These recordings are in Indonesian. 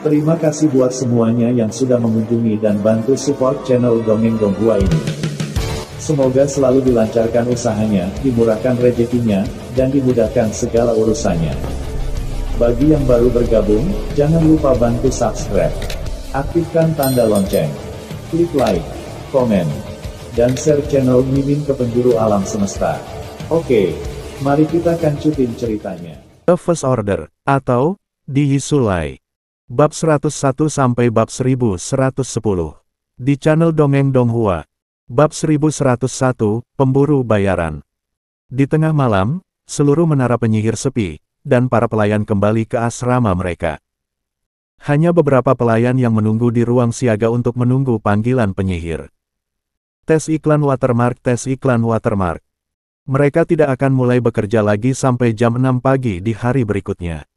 Terima kasih buat semuanya yang sudah mengunjungi dan bantu support channel Dongeng Donghua ini. Semoga selalu dilancarkan usahanya, dimurahkan rezekinya, dan dimudahkan segala urusannya. Bagi yang baru bergabung, jangan lupa bantu subscribe. Aktifkan tanda lonceng. Klik like, komen, dan share channel Mimin ke penjuru alam semesta. Oke, mari kita kancutin ceritanya. The First Order, atau Di Yisulai. Bab 101 sampai bab 1110. Di channel Dongeng Donghua. Bab 1101, Pemburu Bayaran. Di tengah malam, seluruh menara penyihir sepi, dan para pelayan kembali ke asrama mereka. Hanya beberapa pelayan yang menunggu di ruang siaga untuk menunggu panggilan penyihir. Tes iklan watermark. Mereka tidak akan mulai bekerja lagi sampai jam 6 pagi di hari berikutnya.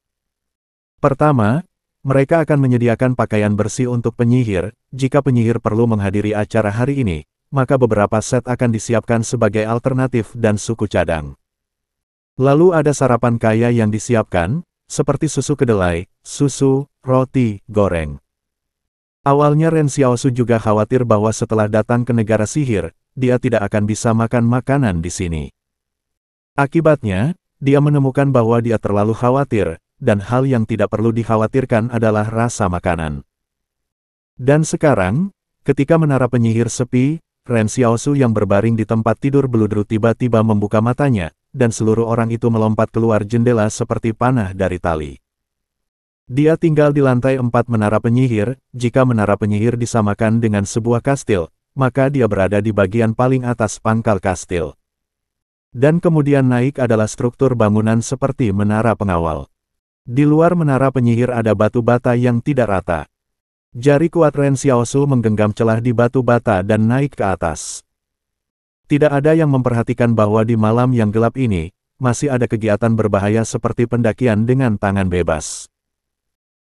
Pertama, mereka akan menyediakan pakaian bersih untuk penyihir. Jika penyihir perlu menghadiri acara hari ini, maka beberapa set akan disiapkan sebagai alternatif dan suku cadang. Lalu ada sarapan kaya yang disiapkan, seperti susu kedelai, susu, roti, goreng. Awalnya Ren Xiaosu juga khawatir bahwa setelah datang ke negara sihir, dia tidak akan bisa makan makanan di sini. Akibatnya, dia menemukan bahwa dia terlalu khawatir, dan hal yang tidak perlu dikhawatirkan adalah rasa makanan. Dan sekarang, ketika menara penyihir sepi, Ren Xiaosu yang berbaring di tempat tidur beludru tiba-tiba membuka matanya, dan seluruh orang itu melompat keluar jendela seperti panah dari tali. Dia tinggal di lantai 4 menara penyihir. Jika menara penyihir disamakan dengan sebuah kastil, maka dia berada di bagian paling atas pangkal kastil. Dan kemudian naik adalah struktur bangunan seperti menara pengawal. Di luar menara penyihir ada batu bata yang tidak rata. Jari kuat Ren Xiaosu menggenggam celah di batu bata dan naik ke atas. Tidak ada yang memperhatikan bahwa di malam yang gelap ini, masih ada kegiatan berbahaya seperti pendakian dengan tangan bebas.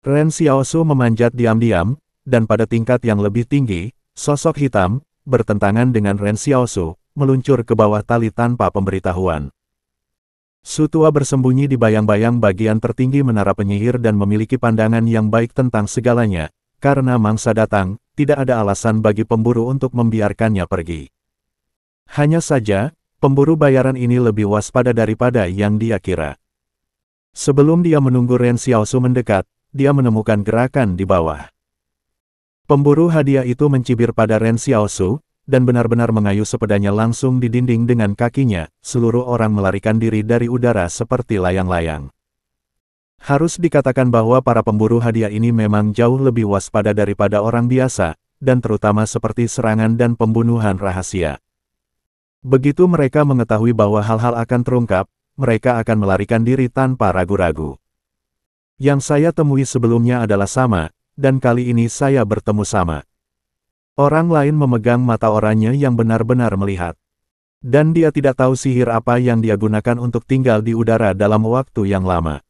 Ren Xiaosu memanjat diam-diam, dan pada tingkat yang lebih tinggi, sosok hitam, bertentangan dengan Ren Xiaosu, meluncur ke bawah tali tanpa pemberitahuan. Sutua bersembunyi di bayang-bayang bagian tertinggi menara penyihir dan memiliki pandangan yang baik tentang segalanya. Karena mangsa datang, tidak ada alasan bagi pemburu untuk membiarkannya pergi. Hanya saja, pemburu bayaran ini lebih waspada daripada yang dia kira. Sebelum dia menunggu Ren Xiaosu mendekat, dia menemukan gerakan di bawah. Pemburu hadiah itu mencibir pada Ren Xiaosu, dan benar-benar mengayuh sepedanya langsung di dinding dengan kakinya. Seluruh orang melarikan diri dari udara seperti layang-layang. Harus dikatakan bahwa para pemburu hadiah ini memang jauh lebih waspada daripada orang biasa, dan terutama seperti serangan dan pembunuhan rahasia. Begitu mereka mengetahui bahwa hal-hal akan terungkap, mereka akan melarikan diri tanpa ragu-ragu. Yang saya temui sebelumnya adalah sama, dan kali ini saya bertemu sama. Orang lain memegang mata oranye yang benar-benar melihat. Dan dia tidak tahu sihir apa yang dia gunakan untuk tinggal di udara dalam waktu yang lama.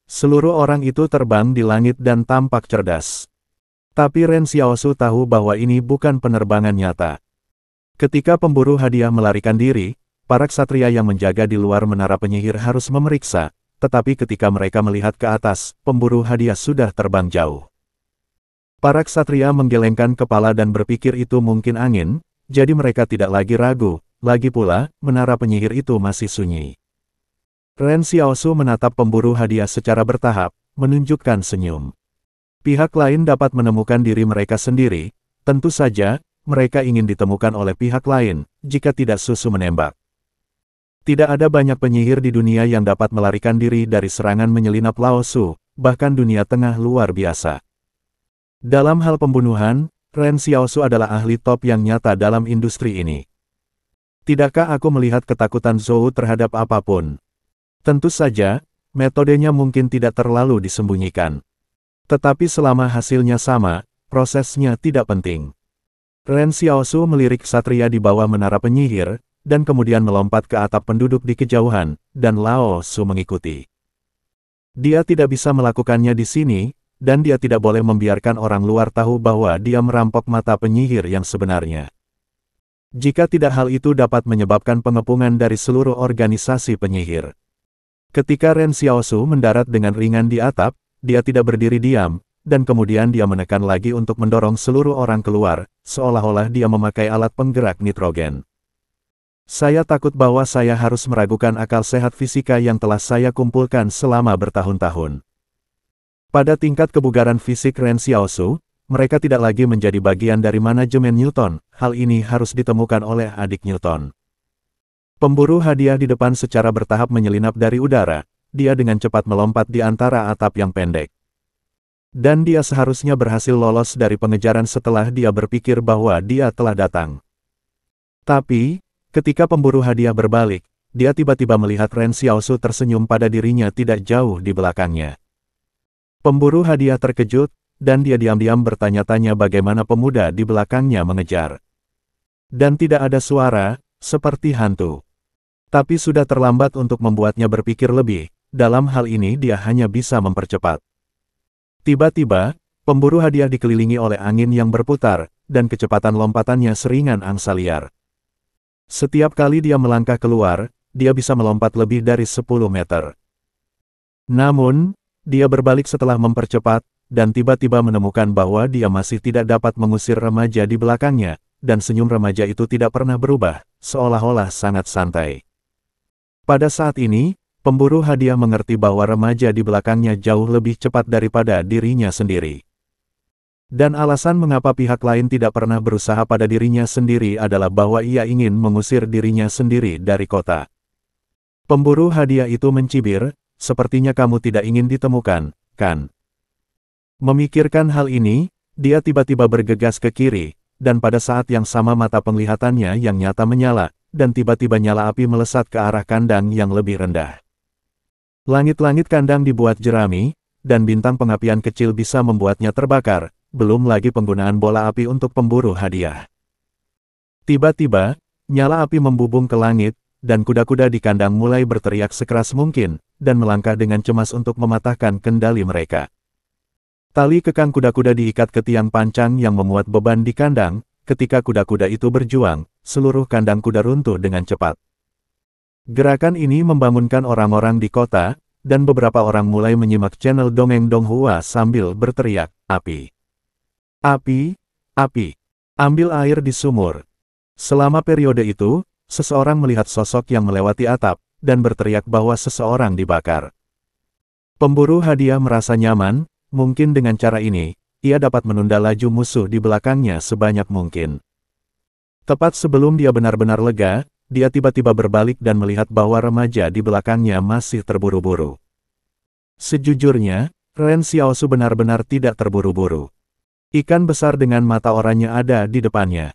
Seluruh orang itu terbang di langit dan tampak cerdas. Tapi Ren Xiaosu tahu bahwa ini bukan penerbangan nyata. Ketika pemburu hadiah melarikan diri, para ksatria yang menjaga di luar menara penyihir harus memeriksa, tetapi ketika mereka melihat ke atas, pemburu hadiah sudah terbang jauh. Para ksatria menggelengkan kepala dan berpikir itu mungkin angin, jadi mereka tidak lagi ragu. Lagi pula, menara penyihir itu masih sunyi. Ren Xiaosu menatap pemburu hadiah secara bertahap, menunjukkan senyum. Pihak lain dapat menemukan diri mereka sendiri, tentu saja, mereka ingin ditemukan oleh pihak lain, jika tidak susu menembak. Tidak ada banyak penyihir di dunia yang dapat melarikan diri dari serangan menyelinap Lao Su, bahkan dunia tengah luar biasa. Dalam hal pembunuhan, Ren Xiaosu adalah ahli top yang nyata dalam industri ini. Tidakkah aku melihat ketakutan Zhou terhadap apapun? Tentu saja, metodenya mungkin tidak terlalu disembunyikan. Tetapi selama hasilnya sama, prosesnya tidak penting. Ren Xiaosu melirik ksatria di bawah menara penyihir, dan kemudian melompat ke atap penduduk di kejauhan, dan Lao Su mengikuti. Dia tidak bisa melakukannya di sini, dan dia tidak boleh membiarkan orang luar tahu bahwa dia merampok mata penyihir yang sebenarnya. Jika tidak hal itu dapat menyebabkan pengepungan dari seluruh organisasi penyihir. Ketika Ren Xiaosu mendarat dengan ringan di atap, dia tidak berdiri diam, dan kemudian dia menekan lagi untuk mendorong seluruh orang keluar, seolah-olah dia memakai alat penggerak nitrogen. Saya takut bahwa saya harus meragukan akal sehat fisika yang telah saya kumpulkan selama bertahun-tahun. Pada tingkat kebugaran fisik Ren Xiaosu, mereka tidak lagi menjadi bagian dari manajemen Newton, hal ini harus ditemukan oleh adik Newton. Pemburu hadiah di depan secara bertahap menyelinap dari udara, dia dengan cepat melompat di antara atap yang pendek. Dan dia seharusnya berhasil lolos dari pengejaran setelah dia berpikir bahwa dia telah datang. Tapi, ketika pemburu hadiah berbalik, dia tiba-tiba melihat Ren Xiaosu tersenyum pada dirinya tidak jauh di belakangnya. Pemburu hadiah terkejut, dan dia diam-diam bertanya-tanya bagaimana pemuda di belakangnya mengejar. Dan tidak ada suara, seperti hantu. Tapi sudah terlambat untuk membuatnya berpikir lebih, dalam hal ini dia hanya bisa mempercepat. Tiba-tiba, pemburu hadiah dikelilingi oleh angin yang berputar, dan kecepatan lompatannya seringan angsa liar. Setiap kali dia melangkah keluar, dia bisa melompat lebih dari 10 meter. Namun, dia berbalik setelah mempercepat, dan tiba-tiba menemukan bahwa dia masih tidak dapat mengusir remaja di belakangnya, dan senyum remaja itu tidak pernah berubah, seolah-olah sangat santai. Pada saat ini, pemburu hadiah mengerti bahwa remaja di belakangnya jauh lebih cepat daripada dirinya sendiri. Dan alasan mengapa pihak lain tidak pernah berusaha pada dirinya sendiri adalah bahwa ia ingin mengusir dirinya sendiri dari kota. Pemburu hadiah itu mencibir, sepertinya kamu tidak ingin ditemukan, kan? Memikirkan hal ini, dia tiba-tiba bergegas ke kiri, dan pada saat yang sama mata penglihatannya yang nyata menyala, dan tiba-tiba nyala api melesat ke arah kandang yang lebih rendah. Langit-langit kandang dibuat jerami, dan bintang pengapian kecil bisa membuatnya terbakar, belum lagi penggunaan bola api untuk pemburu hadiah. Tiba-tiba, nyala api membubung ke langit, dan kuda-kuda di kandang mulai berteriak sekeras mungkin, dan melangkah dengan cemas untuk mematahkan kendali mereka. Tali kekang kuda-kuda diikat ke tiang pancang yang memuat beban di kandang, ketika kuda-kuda itu berjuang, seluruh kandang kuda runtuh dengan cepat. Gerakan ini membangunkan orang-orang di kota, dan beberapa orang mulai menyimak channel Dongeng Donghua sambil berteriak, api! Api! Api! Ambil air di sumur! Selama periode itu, seseorang melihat sosok yang melewati atap, dan berteriak bahwa seseorang dibakar. Pemburu hadiah merasa nyaman. Mungkin dengan cara ini, ia dapat menunda laju musuh di belakangnya sebanyak mungkin. Tepat sebelum dia benar-benar lega, dia tiba-tiba berbalik dan melihat bahwa remaja di belakangnya masih terburu-buru. Sejujurnya, Ren Xiaosu benar-benar tidak terburu-buru. Ikan besar dengan mata oranye ada di depannya.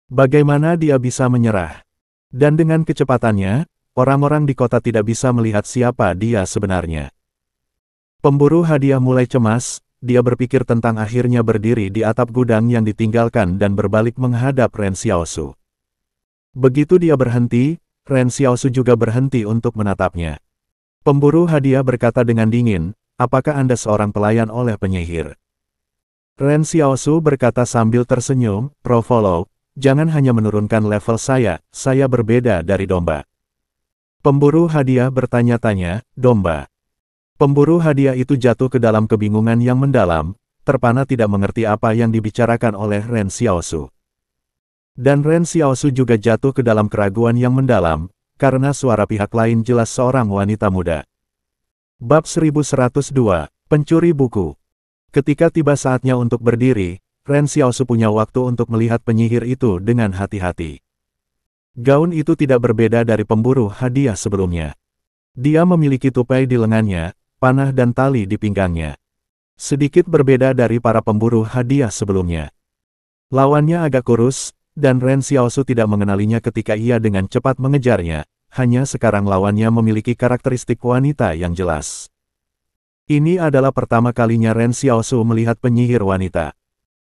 Bagaimana dia bisa menyerah? Dan dengan kecepatannya, orang-orang di kota tidak bisa melihat siapa dia sebenarnya. Pemburu hadiah mulai cemas, dia berpikir tentang akhirnya berdiri di atap gudang yang ditinggalkan dan berbalik menghadap Ren Xiaosu. Begitu dia berhenti, Ren Xiaosu juga berhenti untuk menatapnya. Pemburu hadiah berkata dengan dingin, apakah Anda seorang pelayan oleh penyihir? Ren Xiaosu berkata sambil tersenyum, Profolo, jangan hanya menurunkan level saya berbeda dari domba. Pemburu hadiah bertanya-tanya, domba. Pemburu hadiah itu jatuh ke dalam kebingungan yang mendalam, terpana tidak mengerti apa yang dibicarakan oleh Ren Xiaosu. Dan Ren Xiaosu juga jatuh ke dalam keraguan yang mendalam, karena suara pihak lain jelas seorang wanita muda. Bab 1102, Pencuri Buku. Ketika tiba saatnya untuk berdiri, Ren Xiaosu punya waktu untuk melihat penyihir itu dengan hati-hati. Gaun itu tidak berbeda dari pemburu hadiah sebelumnya. Dia memiliki tupai di lengannya, panah dan tali di pinggangnya. Sedikit berbeda dari para pemburu hadiah sebelumnya. Lawannya agak kurus, dan Ren Xiaosu tidak mengenalinya ketika ia dengan cepat mengejarnya, hanya sekarang lawannya memiliki karakteristik wanita yang jelas. Ini adalah pertama kalinya Ren Xiaosu melihat penyihir wanita.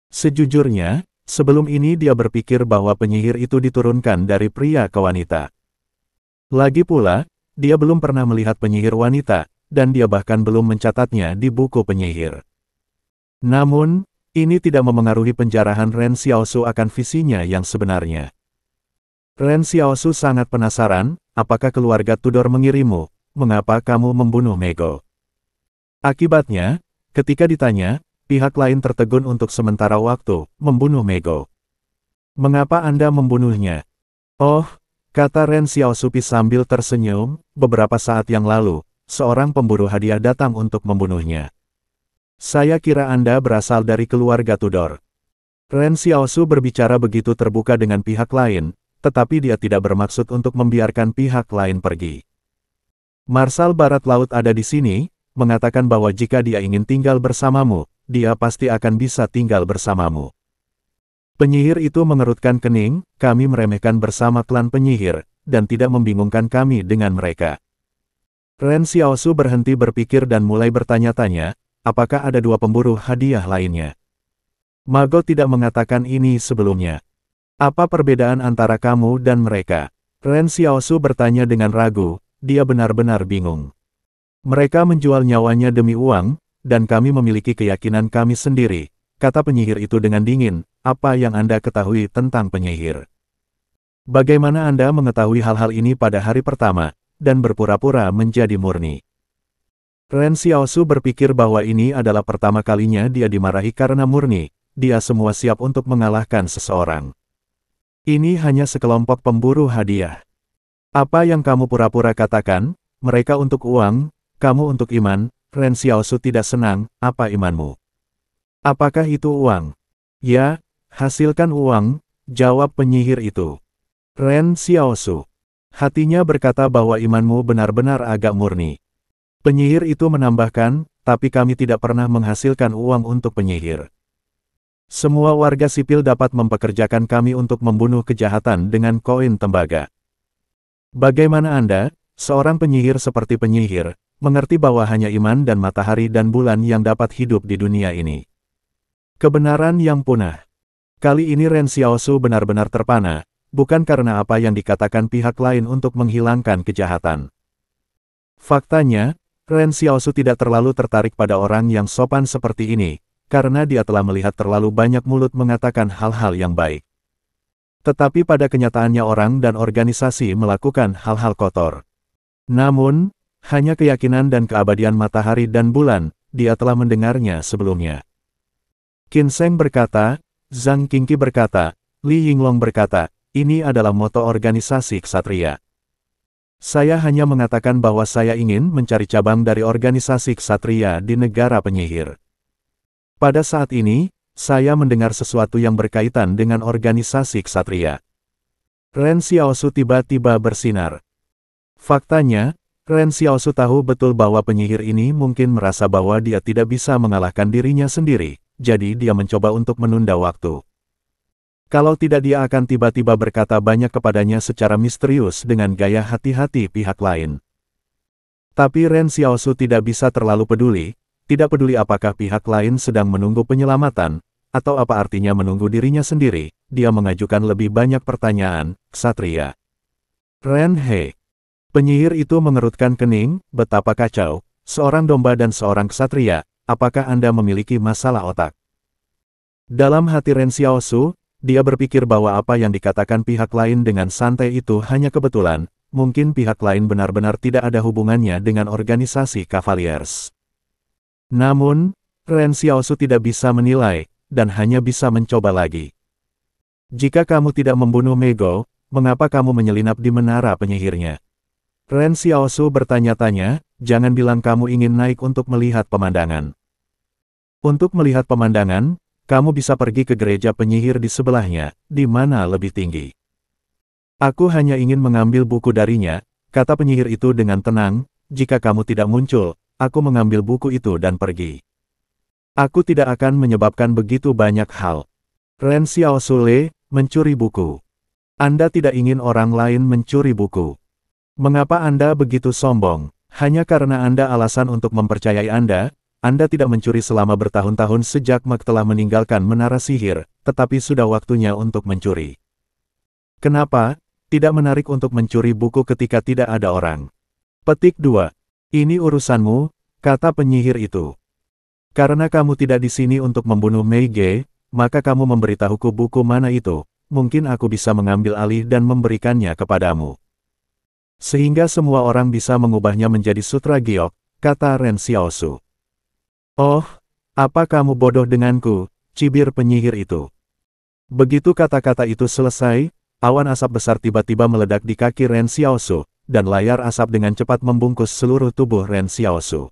Sejujurnya, sebelum ini dia berpikir bahwa penyihir itu diturunkan dari pria ke wanita. Lagi pula, dia belum pernah melihat penyihir wanita, dan dia bahkan belum mencatatnya di buku penyihir. Namun, ini tidak memengaruhi penjarahan Ren Xiaosu akan visinya yang sebenarnya. Ren Xiaosu sangat penasaran, apakah keluarga Tudor mengirimmu? mengapa kamu membunuh Mego? Akibatnya, ketika ditanya, pihak lain tertegun untuk sementara waktu, membunuh Mego. Mengapa Anda membunuhnya? Oh, kata Ren Xiaosupi sambil tersenyum, beberapa saat yang lalu, seorang pemburu hadiah datang untuk membunuhnya. Saya kira Anda berasal dari keluarga Tudor. Ren Xiaosu berbicara begitu terbuka dengan pihak lain, tetapi dia tidak bermaksud untuk membiarkan pihak lain pergi. Marsal Barat Laut ada di sini, mengatakan bahwa jika dia ingin tinggal bersamamu, dia pasti akan bisa tinggal bersamamu. Penyihir itu mengerutkan kening, kami meremehkan bersama klan penyihir, dan tidak membingungkan kami dengan mereka. Ren Xiaosu berhenti berpikir dan mulai bertanya-tanya, apakah ada dua pemburu hadiah lainnya? Mago tidak mengatakan ini sebelumnya. Apa perbedaan antara kamu dan mereka? Ren Xiaosu bertanya dengan ragu, dia benar-benar bingung. Mereka menjual nyawanya demi uang, dan kami memiliki keyakinan kami sendiri, kata penyihir itu dengan dingin, apa yang Anda ketahui tentang penyihir? Bagaimana Anda mengetahui hal-hal ini pada hari pertama, dan berpura-pura menjadi murni? Ren Xiaosu berpikir bahwa ini adalah pertama kalinya dia dimarahi karena murni, dia semua siap untuk mengalahkan seseorang. Ini hanya sekelompok pemburu hadiah. Apa yang kamu pura-pura katakan, mereka untuk uang, kamu untuk iman, Ren Xiaosu tidak senang, apa imanmu? Apakah itu uang? Ya, hasilkan uang, jawab penyihir itu. Ren Xiaosu. Hatinya berkata bahwa imanmu benar-benar agak murni. Penyihir itu menambahkan, tapi kami tidak pernah menghasilkan uang untuk penyihir. Semua warga sipil dapat mempekerjakan kami untuk membunuh kejahatan dengan koin tembaga. Bagaimana Anda, seorang penyihir seperti penyihir, mengerti bahwa hanya iman dan matahari dan bulan yang dapat hidup di dunia ini? Kebenaran yang punah. Kali ini Ren Xiaosu benar-benar terpana, bukan karena apa yang dikatakan pihak lain untuk menghilangkan kejahatan. Faktanya, Ren Xiaosu tidak terlalu tertarik pada orang yang sopan seperti ini, karena dia telah melihat terlalu banyak mulut mengatakan hal-hal yang baik. Tetapi pada kenyataannya orang dan organisasi melakukan hal-hal kotor. Namun, hanya keyakinan dan keabadian matahari dan bulan, dia telah mendengarnya sebelumnya. Qin Sheng berkata, Zhang Qingqi berkata, Li Yinglong berkata, ini adalah moto organisasi ksatria. Saya hanya mengatakan bahwa saya ingin mencari cabang dari organisasi ksatria di negara penyihir. Pada saat ini, saya mendengar sesuatu yang berkaitan dengan organisasi ksatria. Ren Xiaosu tiba-tiba bersinar. Faktanya, Ren Xiaosu tahu betul bahwa penyihir ini mungkin merasa bahwa dia tidak bisa mengalahkan dirinya sendiri, jadi dia mencoba untuk menunda waktu. Kalau tidak dia akan tiba-tiba berkata banyak kepadanya secara misterius dengan gaya hati-hati pihak lain. Tapi Ren Xiaosu tidak bisa terlalu peduli, tidak peduli apakah pihak lain sedang menunggu penyelamatan, atau apa artinya menunggu dirinya sendiri, dia mengajukan lebih banyak pertanyaan, ksatria. Ren He. Penyihir itu mengerutkan kening, betapa kacau, seorang domba dan seorang ksatria, apakah Anda memiliki masalah otak? Dalam hati Ren Xiaosu, dia berpikir bahwa apa yang dikatakan pihak lain dengan santai itu hanya kebetulan, mungkin pihak lain benar-benar tidak ada hubungannya dengan organisasi Cavaliers. Namun, Ren Xiaosu tidak bisa menilai, dan hanya bisa mencoba lagi. Jika kamu tidak membunuh Mego, mengapa kamu menyelinap di menara penyihirnya? Ren Xiaosu bertanya-tanya, jangan bilang kamu ingin naik untuk melihat pemandangan. Untuk melihat pemandangan, kamu bisa pergi ke gereja penyihir di sebelahnya, di mana lebih tinggi. Aku hanya ingin mengambil buku darinya, kata penyihir itu dengan tenang, jika kamu tidak muncul, aku mengambil buku itu dan pergi. Aku tidak akan menyebabkan begitu banyak hal. Ren Xiaosule, mencuri buku. Anda tidak ingin orang lain mencuri buku. Mengapa Anda begitu sombong? Hanya karena Anda alasan untuk mempercayai Anda tidak mencuri selama bertahun-tahun sejak Mek telah meninggalkan menara sihir, tetapi sudah waktunya untuk mencuri. Kenapa? Tidak menarik untuk mencuri buku ketika tidak ada orang. Petik 2. Ini urusanmu, kata penyihir itu. Karena kamu tidak di sini untuk membunuh Mei Ge, maka kamu memberitahuku buku mana itu, mungkin aku bisa mengambil alih dan memberikannya kepadamu. Sehingga semua orang bisa mengubahnya menjadi sutra giok, kata Ren Xiaosu. Oh, apa kamu bodoh denganku, cibir penyihir itu. Begitu kata-kata itu selesai, awan asap besar tiba-tiba meledak di kaki Ren Xiaosu, dan layar asap dengan cepat membungkus seluruh tubuh Ren Xiaosu.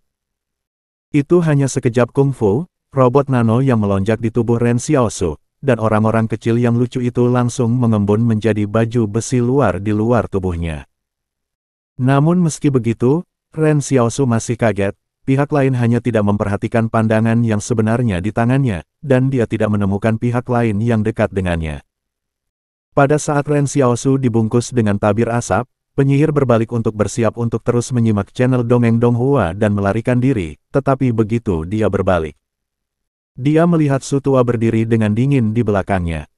Itu hanya sekejap kungfu, robot nano yang melonjak di tubuh Ren Xiaosu, dan orang-orang kecil yang lucu itu langsung mengembun menjadi baju besi luar di luar tubuhnya. Namun meski begitu, Ren Xiaosu masih kaget, pihak lain hanya tidak memperhatikan pandangan yang sebenarnya di tangannya, dan dia tidak menemukan pihak lain yang dekat dengannya. Pada saat Ren Xiaosu dibungkus dengan tabir asap, penyihir berbalik untuk bersiap untuk terus menyimak channel Dongeng Donghua dan melarikan diri, tetapi begitu dia berbalik, dia melihat Su Tua berdiri dengan dingin di belakangnya.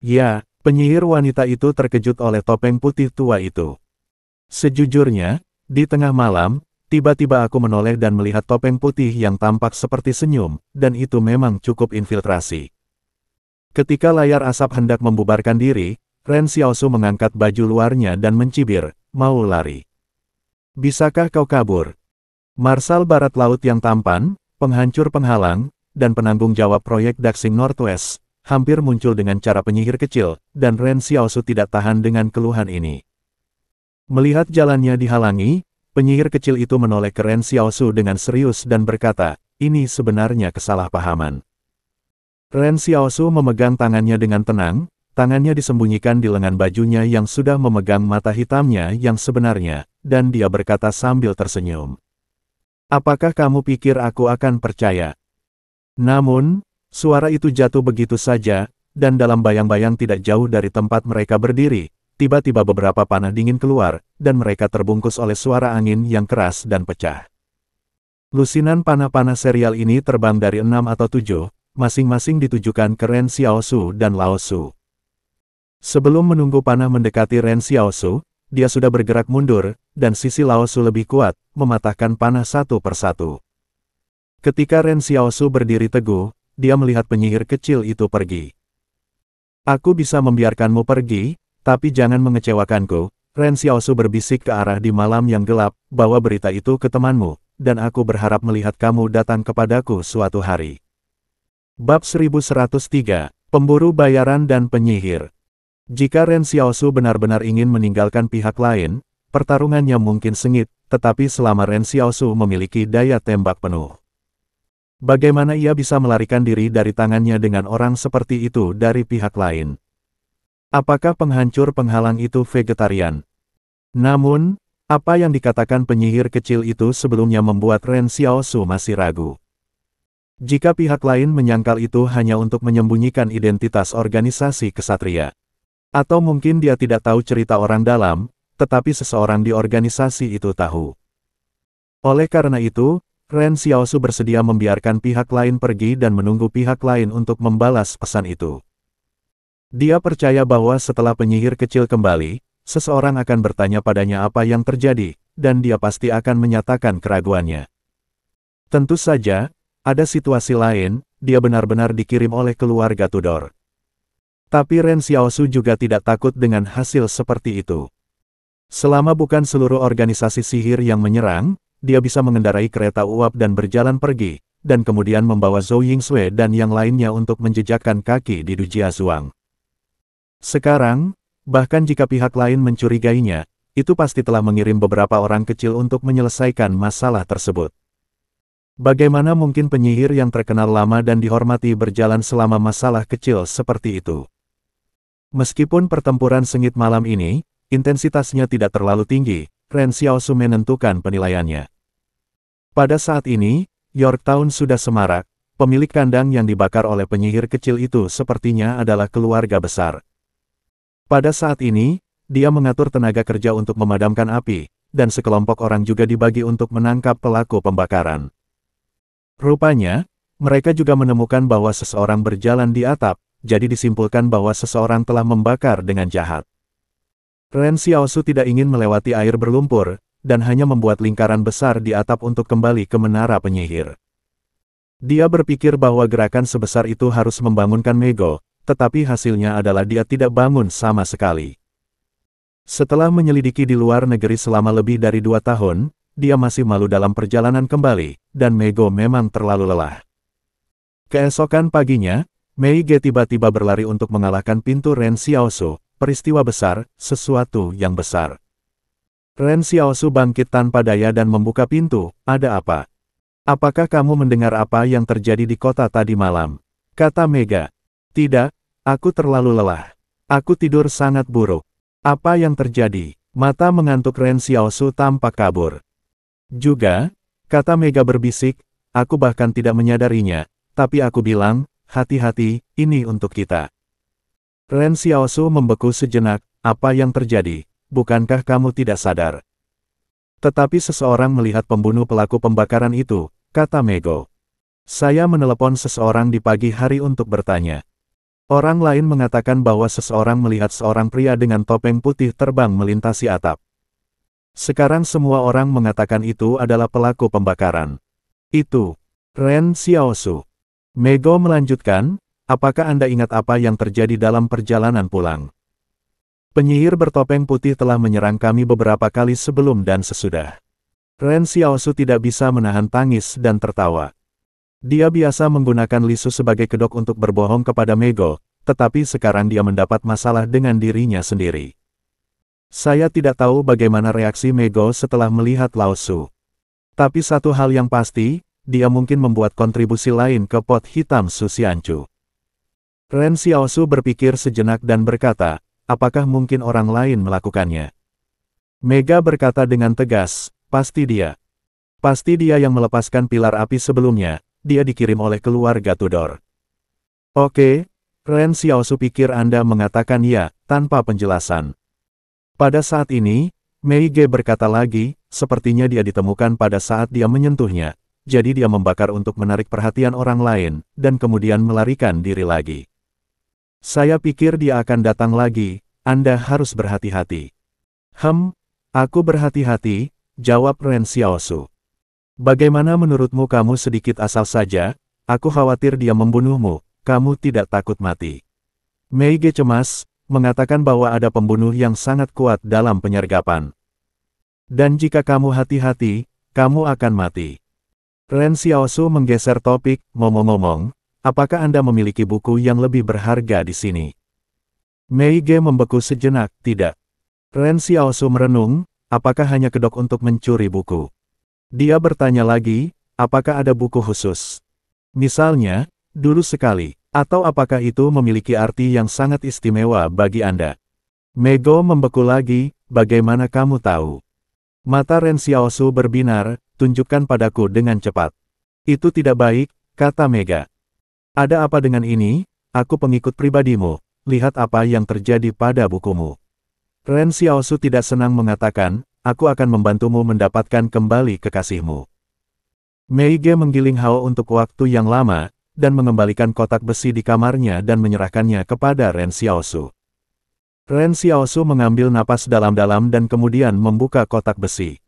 Ya, penyihir wanita itu terkejut oleh topeng putih tua itu. Sejujurnya, di tengah malam, tiba-tiba aku menoleh dan melihat topeng putih yang tampak seperti senyum, dan itu memang cukup infiltrasi. Ketika layar asap hendak membubarkan diri, Ren Xiaosu mengangkat baju luarnya dan mencibir, mau lari. Bisakah kau kabur? Marsal Barat Laut yang tampan, penghancur penghalang, dan penanggung jawab proyek Daxing Northwest, hampir muncul dengan cara penyihir kecil, dan Ren Xiaosu tidak tahan dengan keluhan ini. Melihat jalannya dihalangi, penyihir kecil itu menoleh ke Ren Xiaosu dengan serius dan berkata, ini sebenarnya kesalahpahaman. Ren Xiaosu memegang tangannya dengan tenang, tangannya disembunyikan di lengan bajunya yang sudah memegang mata hitamnya yang sebenarnya, dan dia berkata sambil tersenyum. Apakah kamu pikir aku akan percaya? Namun, suara itu jatuh begitu saja, dan dalam bayang-bayang tidak jauh dari tempat mereka berdiri, tiba-tiba beberapa panah dingin keluar, dan mereka terbungkus oleh suara angin yang keras dan pecah. Lusinan panah-panah serial ini terbang dari 6 atau 7, masing-masing ditujukan ke Ren Xiaosu dan Lao Su. Sebelum menunggu panah mendekati Ren Xiaosu, dia sudah bergerak mundur, dan sisi Lao Su lebih kuat, mematahkan panah satu persatu. Ketika Ren Xiaosu berdiri teguh, dia melihat penyihir kecil itu pergi. Aku bisa membiarkanmu pergi, tapi jangan mengecewakanku, Ren Xiaosu berbisik ke arah di malam yang gelap, bawa berita itu ke temanmu, dan aku berharap melihat kamu datang kepadaku suatu hari. Bab 1103, Pemburu Bayaran dan Penyihir. Jika Ren Xiaosu benar-benar ingin meninggalkan pihak lain, pertarungannya mungkin sengit, tetapi selama Ren Xiaosu memiliki daya tembak penuh, bagaimana ia bisa melarikan diri dari tangannya dengan orang seperti itu dari pihak lain? Apakah penghancur penghalang itu vegetarian? Namun, apa yang dikatakan penyihir kecil itu sebelumnya membuat Ren Xiaosu masih ragu. Jika pihak lain menyangkal itu hanya untuk menyembunyikan identitas organisasi kesatria. Atau mungkin dia tidak tahu cerita orang dalam, tetapi seseorang di organisasi itu tahu. Oleh karena itu, Ren Xiaosu bersedia membiarkan pihak lain pergi dan menunggu pihak lain untuk membalas pesan itu. Dia percaya bahwa setelah penyihir kecil kembali, seseorang akan bertanya padanya apa yang terjadi, dan dia pasti akan menyatakan keraguannya. Tentu saja, ada situasi lain, dia benar-benar dikirim oleh keluarga Tudor. Tapi Ren Xiaosu juga tidak takut dengan hasil seperti itu. Selama bukan seluruh organisasi sihir yang menyerang, dia bisa mengendarai kereta uap dan berjalan pergi, dan kemudian membawa Zhou Yingsui dan yang lainnya untuk menjejakkan kaki di Dujiazhuang. Sekarang, bahkan jika pihak lain mencurigainya, itu pasti telah mengirim beberapa orang kecil untuk menyelesaikan masalah tersebut. Bagaimana mungkin penyihir yang terkenal lama dan dihormati berjalan selama masalah kecil seperti itu? Meskipun pertempuran sengit malam ini, intensitasnya tidak terlalu tinggi, Ren Xiaosu menentukan penilaiannya. Pada saat ini, Yorktown sudah semarak, pemilik kandang yang dibakar oleh penyihir kecil itu sepertinya adalah keluarga besar. Pada saat ini, dia mengatur tenaga kerja untuk memadamkan api, dan sekelompok orang juga dibagi untuk menangkap pelaku pembakaran. Rupanya, mereka juga menemukan bahwa seseorang berjalan di atap, jadi disimpulkan bahwa seseorang telah membakar dengan jahat. Ren Xiaosu tidak ingin melewati air berlumpur, dan hanya membuat lingkaran besar di atap untuk kembali ke menara penyihir. Dia berpikir bahwa gerakan sebesar itu harus membangunkan Mego, tetapi hasilnya adalah dia tidak bangun sama sekali. Setelah menyelidiki di luar negeri selama lebih dari 2 tahun, dia masih malu dalam perjalanan kembali, dan Mego memang terlalu lelah. Keesokan paginya, Mei Ge tiba-tiba berlari untuk mengalahkan pintu Ren Xiaosu, peristiwa besar, sesuatu yang besar. Ren Xiaosu bangkit tanpa daya dan membuka pintu, ada apa? Apakah kamu mendengar apa yang terjadi di kota tadi malam? Kata Mega. Tidak, aku terlalu lelah. Aku tidur sangat buruk. Apa yang terjadi? Mata mengantuk Ren Xiaosu tampak kabur. Juga, kata Mega berbisik, aku bahkan tidak menyadarinya, tapi aku bilang, hati-hati, ini untuk kita. Ren Xiaosu membeku sejenak, apa yang terjadi? Bukankah kamu tidak sadar? Tetapi seseorang melihat pembunuh pelaku pembakaran itu, kata Mego. Saya menelepon seseorang di pagi hari untuk bertanya. Orang lain mengatakan bahwa seseorang melihat seorang pria dengan topeng putih terbang melintasi atap. Sekarang semua orang mengatakan itu adalah pelaku pembakaran. Itu Ren Xiaosu. Mego melanjutkan, apakah Anda ingat apa yang terjadi dalam perjalanan pulang? Penyihir bertopeng putih telah menyerang kami beberapa kali sebelum dan sesudah. Ren Xiaosu tidak bisa menahan tangis dan tertawa. Dia biasa menggunakan Lisu sebagai kedok untuk berbohong kepada Mego, tetapi sekarang dia mendapat masalah dengan dirinya sendiri. Saya tidak tahu bagaimana reaksi Mego setelah melihat Lao Su. Tapi satu hal yang pasti, dia mungkin membuat kontribusi lain ke pot hitam Su Xianchu. Ren Xiaosu berpikir sejenak dan berkata, apakah mungkin orang lain melakukannya? Mega berkata dengan tegas, pasti dia. Pasti dia yang melepaskan pilar api sebelumnya, dia dikirim oleh keluarga Tudor. Oke, Ren Xiaosu pikir Anda mengatakan ya, tanpa penjelasan. Pada saat ini, Mei Ge berkata lagi, sepertinya dia ditemukan pada saat dia menyentuhnya, jadi dia membakar untuk menarik perhatian orang lain, dan kemudian melarikan diri lagi. Saya pikir dia akan datang lagi, Anda harus berhati-hati. Aku berhati-hati, jawab Ren Xiaosu. Bagaimana menurutmu kamu sedikit asal saja, aku khawatir dia membunuhmu, kamu tidak takut mati. Mei Ge cemas, mengatakan bahwa ada pembunuh yang sangat kuat dalam penyergapan. Dan jika kamu hati-hati, kamu akan mati. Ren Xiaosu menggeser topik, ngomong-ngomong, apakah Anda memiliki buku yang lebih berharga di sini? Mei Ge membeku sejenak, tidak. Ren Xiaosu merenung, apakah hanya kedok untuk mencuri buku? Dia bertanya lagi, apakah ada buku khusus? Misalnya, dulu sekali, atau apakah itu memiliki arti yang sangat istimewa bagi Anda? Mego membeku lagi, bagaimana kamu tahu? Mata Ren Xiaosu berbinar, tunjukkan padaku dengan cepat. Itu tidak baik, kata Mega. Ada apa dengan ini? Aku pengikut pribadimu, lihat apa yang terjadi pada bukumu. Ren Xiaosu tidak senang mengatakan, aku akan membantumu mendapatkan kembali kekasihmu. Mei Ge menggiling Hao untuk waktu yang lama, dan mengembalikan kotak besi di kamarnya dan menyerahkannya kepada Ren Xiaosu. Ren Xiaosu mengambil napas dalam-dalam dan kemudian membuka kotak besi.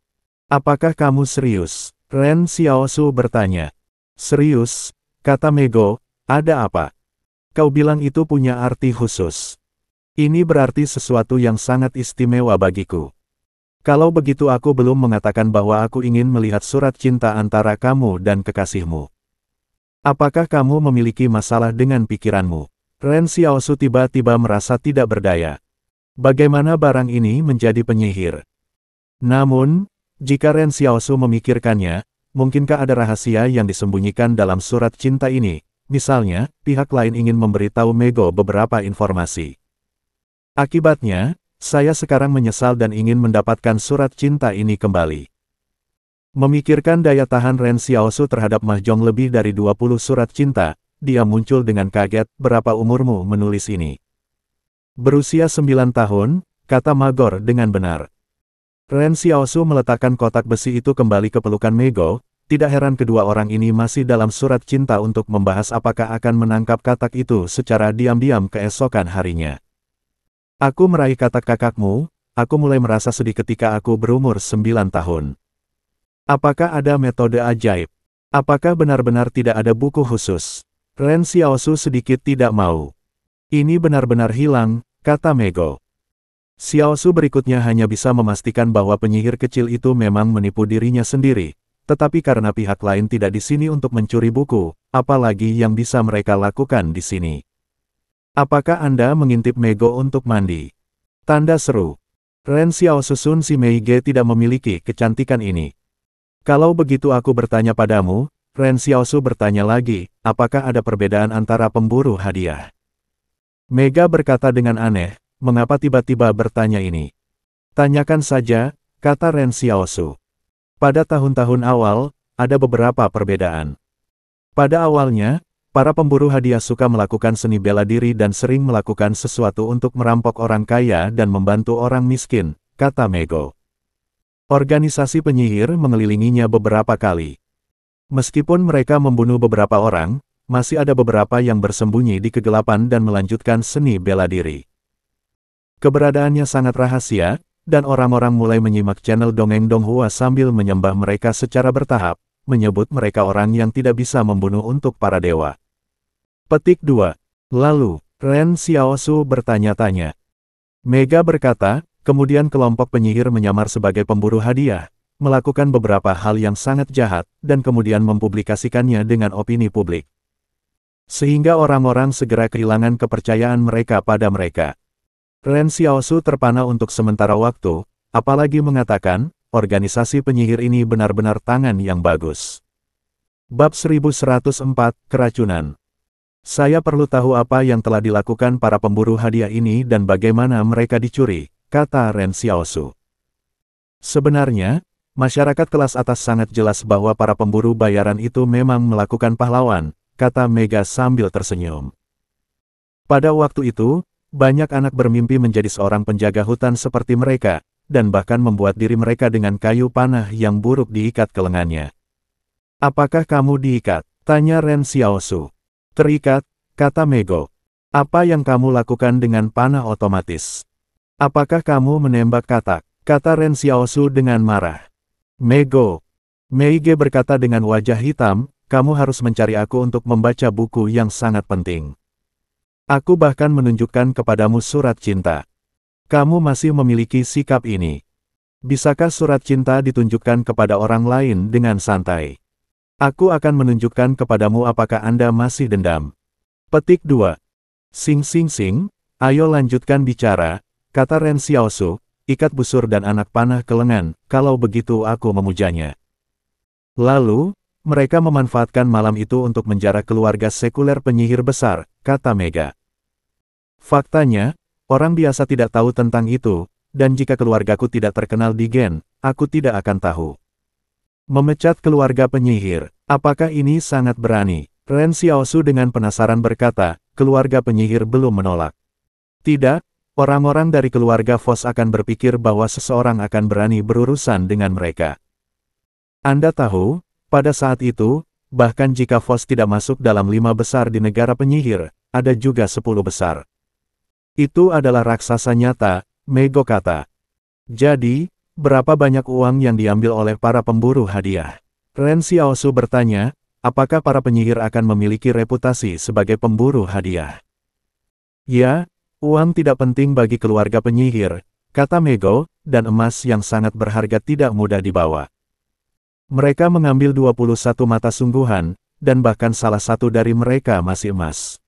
Apakah kamu serius? Ren Xiaosu bertanya. Serius, kata Mego. Ada apa? Kau bilang itu punya arti khusus. Ini berarti sesuatu yang sangat istimewa bagiku. Kalau begitu aku belum mengatakan bahwa aku ingin melihat surat cinta antara kamu dan kekasihmu. Apakah kamu memiliki masalah dengan pikiranmu? Ren Xiaosu tiba-tiba merasa tidak berdaya. Bagaimana barang ini menjadi penyihir? Namun, jika Ren Xiaosu memikirkannya, mungkinkah ada rahasia yang disembunyikan dalam surat cinta ini? Misalnya, pihak lain ingin memberitahu Mego beberapa informasi. Akibatnya, saya sekarang menyesal dan ingin mendapatkan surat cinta ini kembali. Memikirkan daya tahan Ren Xiaosu terhadap mahjong lebih dari 20 surat cinta, dia muncul dengan kaget, berapa umurmu menulis ini? Berusia 9 tahun, kata Magor dengan benar. Ren Xiaosu meletakkan kotak besi itu kembali ke pelukan Mego. Tidak heran kedua orang ini masih dalam surat cinta untuk membahas apakah akan menangkap katak itu secara diam-diam keesokan harinya. Aku meraih katak kakakmu, aku mulai merasa sedih ketika aku berumur 9 tahun. Apakah ada metode ajaib? Apakah benar-benar tidak ada buku khusus? Ren Xiaosu sedikit tidak mau. Ini benar-benar hilang, kata Mego. Xiao Su berikutnya hanya bisa memastikan bahwa penyihir kecil itu memang menipu dirinya sendiri, tetapi karena pihak lain tidak di sini untuk mencuri buku, apalagi yang bisa mereka lakukan di sini. Apakah Anda mengintip Mego untuk mandi? Tanda seru. Ren Xiao Susun si Meige tidak memiliki kecantikan ini. Kalau begitu aku bertanya padamu, Ren Xiao Su bertanya lagi, apakah ada perbedaan antara pemburu hadiah? Mega berkata dengan aneh, mengapa tiba-tiba bertanya ini? Tanyakan saja, kata Ren Xiaosu. Pada tahun-tahun awal, ada beberapa perbedaan. Pada awalnya, para pemburu hadiah suka melakukan seni bela diri dan sering melakukan sesuatu untuk merampok orang kaya dan membantu orang miskin, kata Mego. Organisasi penyihir mengelilinginya beberapa kali. Meskipun mereka membunuh beberapa orang, masih ada beberapa yang bersembunyi di kegelapan dan melanjutkan seni bela diri. Keberadaannya sangat rahasia, dan orang-orang mulai menyimak channel Dongeng Donghua sambil menyembah mereka secara bertahap, menyebut mereka orang yang tidak bisa membunuh untuk para dewa. Petik 2. Lalu, Ren Xiaosu bertanya-tanya. Mega berkata, kemudian kelompok penyihir menyamar sebagai pemburu hadiah, melakukan beberapa hal yang sangat jahat, dan kemudian mempublikasikannya dengan opini publik. Sehingga orang-orang segera kehilangan kepercayaan mereka pada mereka. Ren Xiaosu terpana untuk sementara waktu, apalagi mengatakan, organisasi penyihir ini benar-benar tangan yang bagus. Bab 1104, Keracunan. Saya perlu tahu apa yang telah dilakukan para pemburu hadiah ini dan bagaimana mereka dicuri, kata Ren Xiaosu. Sebenarnya, masyarakat kelas atas sangat jelas bahwa para pemburu bayaran itu memang melakukan pahlawan, kata Mega sambil tersenyum. Pada waktu itu, banyak anak bermimpi menjadi seorang penjaga hutan seperti mereka, dan bahkan membuat diri mereka dengan kayu panah yang buruk diikat ke lengannya. Apakah kamu diikat? Tanya Ren Xiaosu. Terikat, kata Mego. Apa yang kamu lakukan dengan panah otomatis? Apakah kamu menembak katak? Kata Ren Xiaosu dengan marah. Mego. Meige berkata dengan wajah hitam, kamu harus mencari aku untuk membaca buku yang sangat penting. Aku bahkan menunjukkan kepadamu surat cinta. Kamu masih memiliki sikap ini. Bisakah surat cinta ditunjukkan kepada orang lain dengan santai? Aku akan menunjukkan kepadamu apakah Anda masih dendam. Petik 2. Sing sing sing, ayo lanjutkan bicara, kata Ren Xiaosu, ikat busur dan anak panah ke lengan, kalau begitu aku memujanya. Lalu, mereka memanfaatkan malam itu untuk menjara keluarga sekuler penyihir besar, kata Mega. Faktanya, orang biasa tidak tahu tentang itu, dan jika keluargaku tidak terkenal di Gen, aku tidak akan tahu. Memecat keluarga penyihir, apakah ini sangat berani? Ren Xiaosu dengan penasaran berkata, keluarga penyihir belum menolak. Tidak, orang-orang dari keluarga Fos akan berpikir bahwa seseorang akan berani berurusan dengan mereka. Anda tahu, pada saat itu, bahkan jika Fos tidak masuk dalam 5 besar di negara penyihir, ada juga 10 besar. Itu adalah raksasa nyata, Mego kata. Jadi, berapa banyak uang yang diambil oleh para pemburu hadiah? Ren Xiaosu bertanya, apakah para penyihir akan memiliki reputasi sebagai pemburu hadiah? Ya, uang tidak penting bagi keluarga penyihir, kata Mego, dan emas yang sangat berharga tidak mudah dibawa. Mereka mengambil 21 mata sungguhan, dan bahkan salah satu dari mereka masih emas.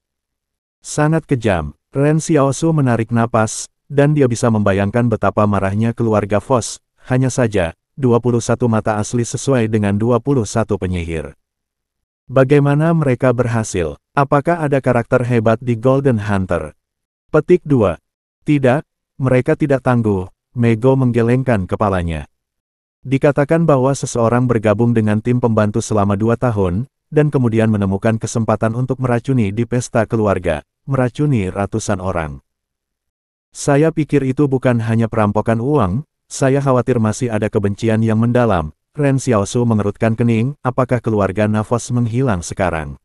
Sangat kejam. Ren Xiaosu menarik napas, dan dia bisa membayangkan betapa marahnya keluarga Fos, hanya saja, 21 mata asli sesuai dengan 21 penyihir. Bagaimana mereka berhasil? Apakah ada karakter hebat di Golden Hunter? Petik 2. Tidak, mereka tidak tangguh, Mego menggelengkan kepalanya. Dikatakan bahwa seseorang bergabung dengan tim pembantu selama 2 tahun, dan kemudian menemukan kesempatan untuk meracuni di pesta keluarga. Meracuni ratusan orang. Saya pikir itu bukan hanya perampokan uang, saya khawatir masih ada kebencian yang mendalam. Ren Xiaosu mengerutkan kening, apakah keluarga Nafos menghilang sekarang?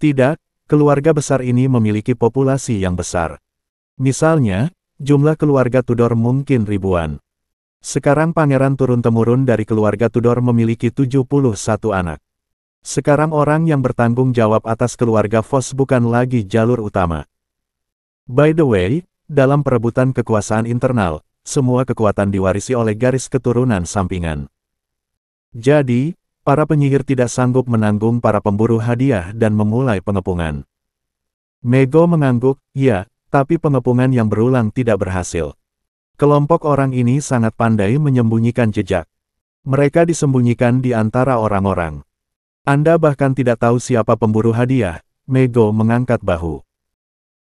Tidak, keluarga besar ini memiliki populasi yang besar. Misalnya, jumlah keluarga Tudor mungkin ribuan. Sekarang pangeran turun-temurun dari keluarga Tudor memiliki 71 anak. Sekarang orang yang bertanggung jawab atas keluarga Fos bukan lagi jalur utama. By the way, dalam perebutan kekuasaan internal, semua kekuatan diwarisi oleh garis keturunan sampingan. Jadi, para penyihir tidak sanggup menanggung para pemburu hadiah dan memulai pengepungan. Mego mengangguk, ya, tapi pengepungan yang berulang tidak berhasil. Kelompok orang ini sangat pandai menyembunyikan jejak. Mereka disembunyikan di antara orang-orang. Anda bahkan tidak tahu siapa pemburu hadiah. Mego mengangkat bahu.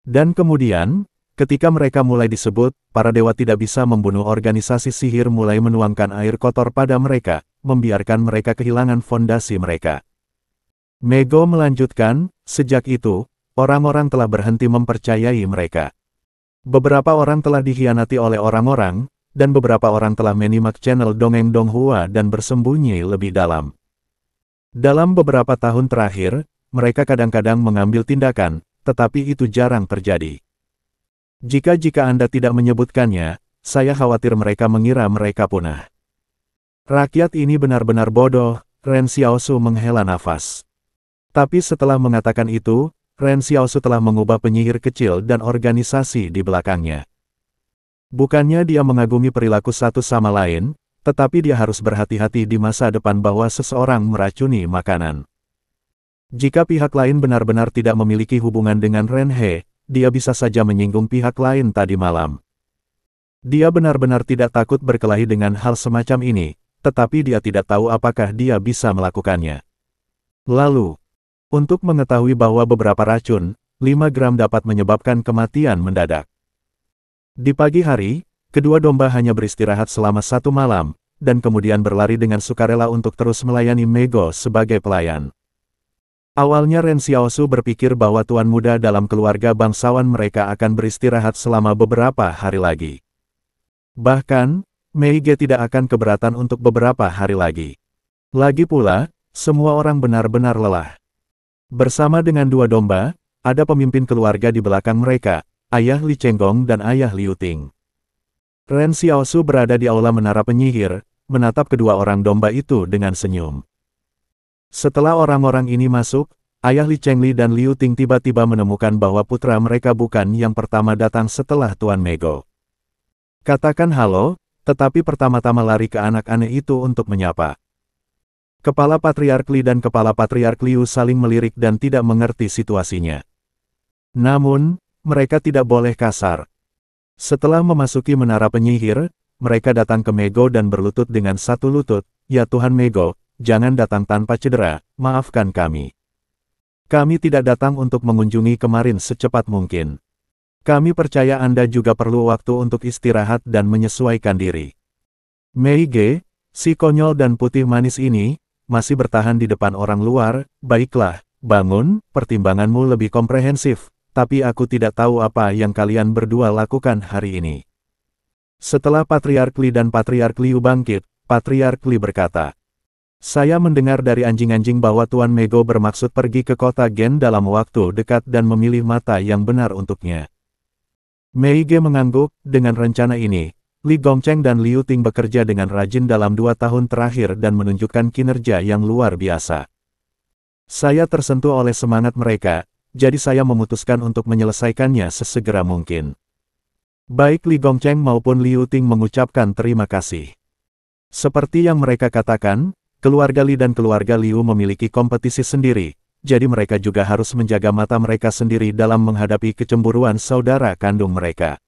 Dan kemudian, ketika mereka mulai disebut, para dewa tidak bisa membunuh organisasi sihir mulai menuangkan air kotor pada mereka, membiarkan mereka kehilangan fondasi mereka. Mego melanjutkan, sejak itu, orang-orang telah berhenti mempercayai mereka. Beberapa orang telah dikhianati oleh orang-orang, dan beberapa orang telah menyimak channel Dongeng Donghua dan bersembunyi lebih dalam. Dalam beberapa tahun terakhir, mereka kadang-kadang mengambil tindakan, tetapi itu jarang terjadi. Jika Anda tidak menyebutkannya, saya khawatir mereka mengira mereka punah. Rakyat ini benar-benar bodoh, Ren Xiaosu menghela nafas. Tapi setelah mengatakan itu, Ren Xiaosu telah mengubah penyihir kecil dan organisasi di belakangnya. Bukannya dia mengagumi perilaku satu sama lain, tetapi dia harus berhati-hati di masa depan bahwa seseorang meracuni makanan. Jika pihak lain benar-benar tidak memiliki hubungan dengan Ren He, dia bisa saja menyinggung pihak lain tadi malam. Dia benar-benar tidak takut berkelahi dengan hal semacam ini, tetapi dia tidak tahu apakah dia bisa melakukannya. Lalu, untuk mengetahui bahwa beberapa racun, 5 gram dapat menyebabkan kematian mendadak. Di pagi hari, kedua domba hanya beristirahat selama 1 malam, dan kemudian berlari dengan sukarela untuk terus melayani Mego sebagai pelayan. Awalnya Ren Xiaosu berpikir bahwa tuan muda dalam keluarga bangsawan mereka akan beristirahat selama beberapa hari lagi. Bahkan, Meige tidak akan keberatan untuk beberapa hari lagi. Lagi pula, semua orang benar-benar lelah. Bersama dengan 2 domba, ada pemimpin keluarga di belakang mereka, Ayah Li Chenggong dan Ayah Liu Ting. Ren Xiaosu berada di aula menara penyihir, menatap kedua orang domba itu dengan senyum. Setelah orang-orang ini masuk, Ayah Li Chengli dan Liu Ting tiba-tiba menemukan bahwa putra mereka bukan yang pertama datang setelah Tuan Mego. Katakan halo, tetapi pertama-tama lari ke anak aneh itu untuk menyapa. Kepala Patriark Li dan Kepala Patriark Liu saling melirik dan tidak mengerti situasinya. Namun, mereka tidak boleh kasar. Setelah memasuki menara penyihir, mereka datang ke Mego dan berlutut dengan satu lutut, "Ya Tuhan Mego, jangan datang tanpa cedera, maafkan kami. Kami tidak datang untuk mengunjungi kemarin secepat mungkin. Kami percaya Anda juga perlu waktu untuk istirahat dan menyesuaikan diri." Meige, si konyol dan putih manis ini, masih bertahan di depan orang luar. "Baiklah, bangun, pertimbanganmu lebih komprehensif, tapi aku tidak tahu apa yang kalian berdua lakukan hari ini." Setelah Patriark Li dan Patriark Liu bangkit, Patriark Li berkata, "Saya mendengar dari anjing-anjing bahwa Tuan Mego bermaksud pergi ke kota Gen dalam waktu dekat dan memilih mata yang benar untuknya." Meige mengangguk, dengan rencana ini, Li Gongcheng dan Liu Ting bekerja dengan rajin dalam 2 tahun terakhir dan menunjukkan kinerja yang luar biasa. Saya tersentuh oleh semangat mereka, jadi saya memutuskan untuk menyelesaikannya sesegera mungkin. Baik Li Gongcheng maupun Liu Ting mengucapkan terima kasih. Seperti yang mereka katakan, keluarga Li dan keluarga Liu memiliki kompetisi sendiri, jadi mereka juga harus menjaga mata mereka sendiri dalam menghadapi kecemburuan saudara kandung mereka.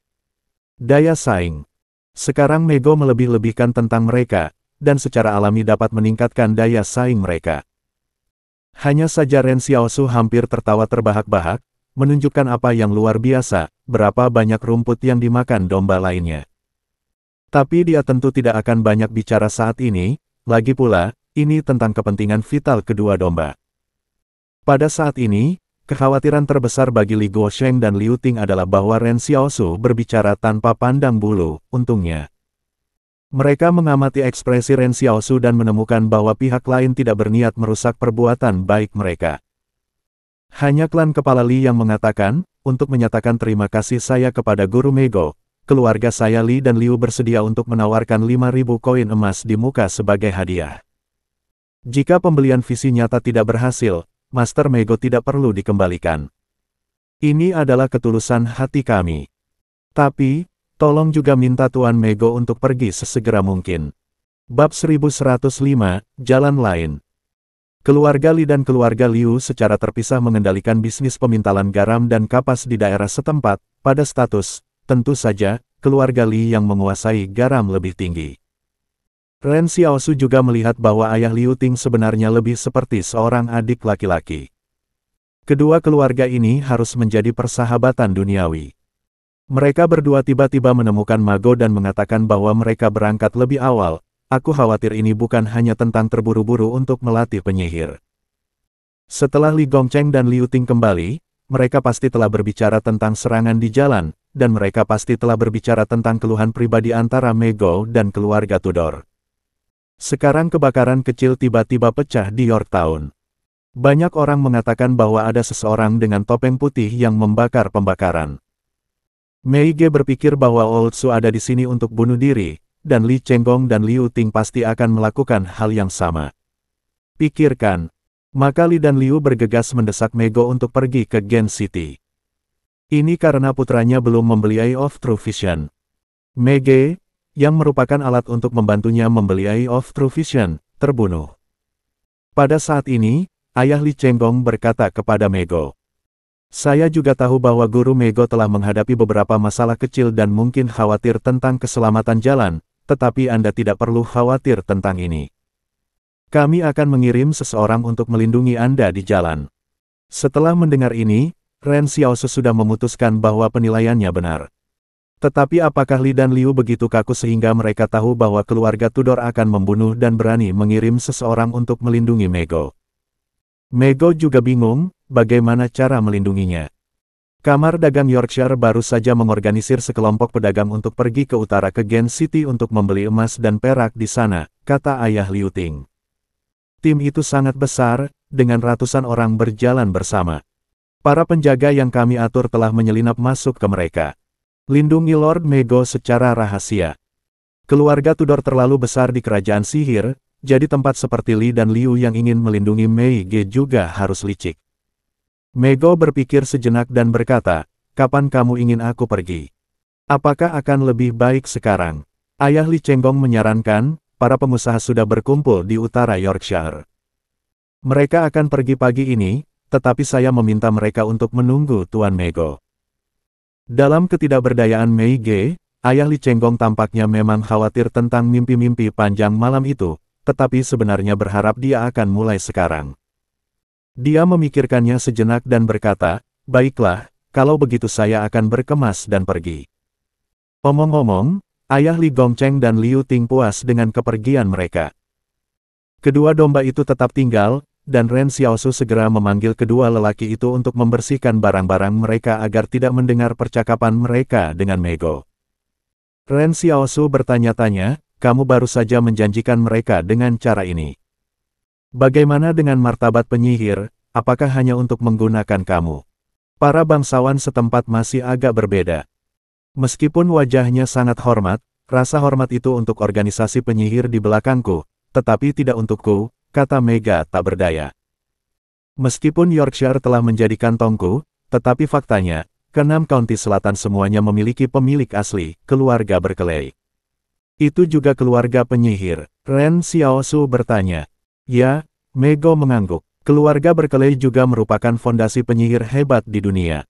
Daya saing. Sekarang Mego melebih-lebihkan tentang mereka, dan secara alami dapat meningkatkan daya saing mereka. Hanya saja Ren Xiaosu hampir tertawa terbahak-bahak, menunjukkan apa yang luar biasa, berapa banyak rumput yang dimakan domba lainnya. Tapi dia tentu tidak akan banyak bicara saat ini, lagi pula, ini tentang kepentingan vital kedua domba. Pada saat ini, kekhawatiran terbesar bagi Li Guosheng dan Liu Ting adalah bahwa Ren Xiaosu berbicara tanpa pandang bulu. Untungnya, mereka mengamati ekspresi Ren Xiaosu dan menemukan bahwa pihak lain tidak berniat merusak perbuatan baik mereka. Hanya klan kepala Li yang mengatakan, "Untuk menyatakan terima kasih saya kepada Guru Mego, keluarga saya Li dan Liu bersedia untuk menawarkan 5.000 koin emas di muka sebagai hadiah. Jika pembelian visi nyata tidak berhasil, Master Mego tidak perlu dikembalikan. Ini adalah ketulusan hati kami." Tapi, tolong juga minta Tuan Mego untuk pergi sesegera mungkin. Bab 1105, Jalan Lain. Keluarga Li dan keluarga Liu secara terpisah mengendalikan bisnis pemintalan garam dan kapas di daerah setempat. Pada status, tentu saja, keluarga Li yang menguasai garam lebih tinggi. Ren Xiaosu juga melihat bahwa ayah Liu Ting sebenarnya lebih seperti seorang adik laki-laki. Kedua keluarga ini harus menjadi persahabatan duniawi. Mereka berdua tiba-tiba menemukan Mago dan mengatakan bahwa mereka berangkat lebih awal. Aku khawatir ini bukan hanya tentang terburu-buru untuk melatih penyihir. Setelah Li Gongcheng dan Liu Ting kembali, mereka pasti telah berbicara tentang serangan di jalan, dan mereka pasti telah berbicara tentang keluhan pribadi antara Mego dan keluarga Tudor. Sekarang kebakaran kecil tiba-tiba pecah di Yorktown. Banyak orang mengatakan bahwa ada seseorang dengan topeng putih yang membakar pembakaran. Mei Ge berpikir bahwa Old Su ada di sini untuk bunuh diri, dan Li Chenggong dan Liu Ting pasti akan melakukan hal yang sama. Pikirkan. Maka Li dan Liu bergegas mendesak Mego untuk pergi ke Gen City. Ini karena putranya belum membeli Eye of True Vision. Mei Ge, yang merupakan alat untuk membantunya membeli Eye of True Vision, terbunuh. Pada saat ini, ayah Li Chenggong berkata kepada Mego. Saya juga tahu bahwa Guru Mego telah menghadapi beberapa masalah kecil dan mungkin khawatir tentang keselamatan jalan, tetapi Anda tidak perlu khawatir tentang ini. Kami akan mengirim seseorang untuk melindungi Anda di jalan. Setelah mendengar ini, Ren Xiaosu sudah memutuskan bahwa penilaiannya benar. Tetapi apakah Li dan Liu begitu kaku sehingga mereka tahu bahwa keluarga Tudor akan membunuh dan berani mengirim seseorang untuk melindungi Mego? Mego juga bingung, bagaimana cara melindunginya. Kamar Dagang Yorkshire baru saja mengorganisir sekelompok pedagang untuk pergi ke utara ke Gen City untuk membeli emas dan perak di sana, kata ayah Liu Ting. Tim itu sangat besar, dengan ratusan orang berjalan bersama. Para penjaga yang kami atur telah menyelinap masuk ke mereka. Lindungi Lord Mego secara rahasia. Keluarga Tudor terlalu besar di kerajaan sihir, jadi tempat seperti Li dan Liu yang ingin melindungi Mei Ge juga harus licik. Mego berpikir sejenak dan berkata, kapan kamu ingin aku pergi? Apakah akan lebih baik sekarang? Ayah Li Chenggong menyarankan, para pengusaha sudah berkumpul di utara Yorkshire. Mereka akan pergi pagi ini, tetapi saya meminta mereka untuk menunggu Tuan Mego. Dalam ketidakberdayaan Mei Ge, ayah Li Chenggong tampaknya memang khawatir tentang mimpi-mimpi panjang malam itu, tetapi sebenarnya berharap dia akan mulai sekarang. Dia memikirkannya sejenak dan berkata, baiklah, kalau begitu saya akan berkemas dan pergi. Omong-omong, ayah Li Gongcheng dan Liu Ting puas dengan kepergian mereka. Kedua domba itu tetap tinggal, dan Ren Xiaosu segera memanggil kedua lelaki itu untuk membersihkan barang-barang mereka agar tidak mendengar percakapan mereka dengan Mego. Ren Xiaosu bertanya-tanya, kamu baru saja menjanjikan mereka dengan cara ini. Bagaimana dengan martabat penyihir, apakah hanya untuk menggunakan kamu? Para bangsawan setempat masih agak berbeda. Meskipun wajahnya sangat hormat, rasa hormat itu untuk organisasi penyihir di belakangku, tetapi tidak untukku, kata Mega tak berdaya. Meskipun Yorkshire telah menjadi kantongku, tetapi faktanya, ke-6 county selatan semuanya memiliki pemilik asli, keluarga Berkeley. Itu juga keluarga penyihir. Ren Xiaosu bertanya. Ya, Mego mengangguk. Keluarga Berkeley juga merupakan fondasi penyihir hebat di dunia.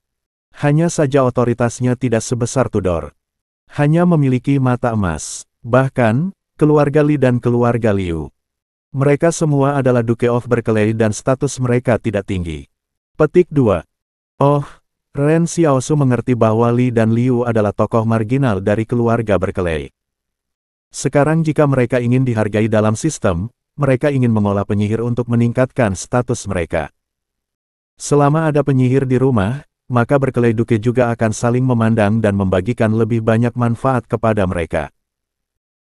Hanya saja otoritasnya tidak sebesar Tudor. Hanya memiliki mata emas. Bahkan, keluarga Li dan keluarga Liu. Mereka semua adalah Duke of Berkeley dan status mereka tidak tinggi. Petik 2. Oh, Ren Xiaosu mengerti bahwa Li dan Liu adalah tokoh marginal dari keluarga Berkeley. Sekarang jika mereka ingin dihargai dalam sistem, mereka ingin mengolah penyihir untuk meningkatkan status mereka. Selama ada penyihir di rumah, maka Berkeley Duke juga akan saling memandang dan membagikan lebih banyak manfaat kepada mereka.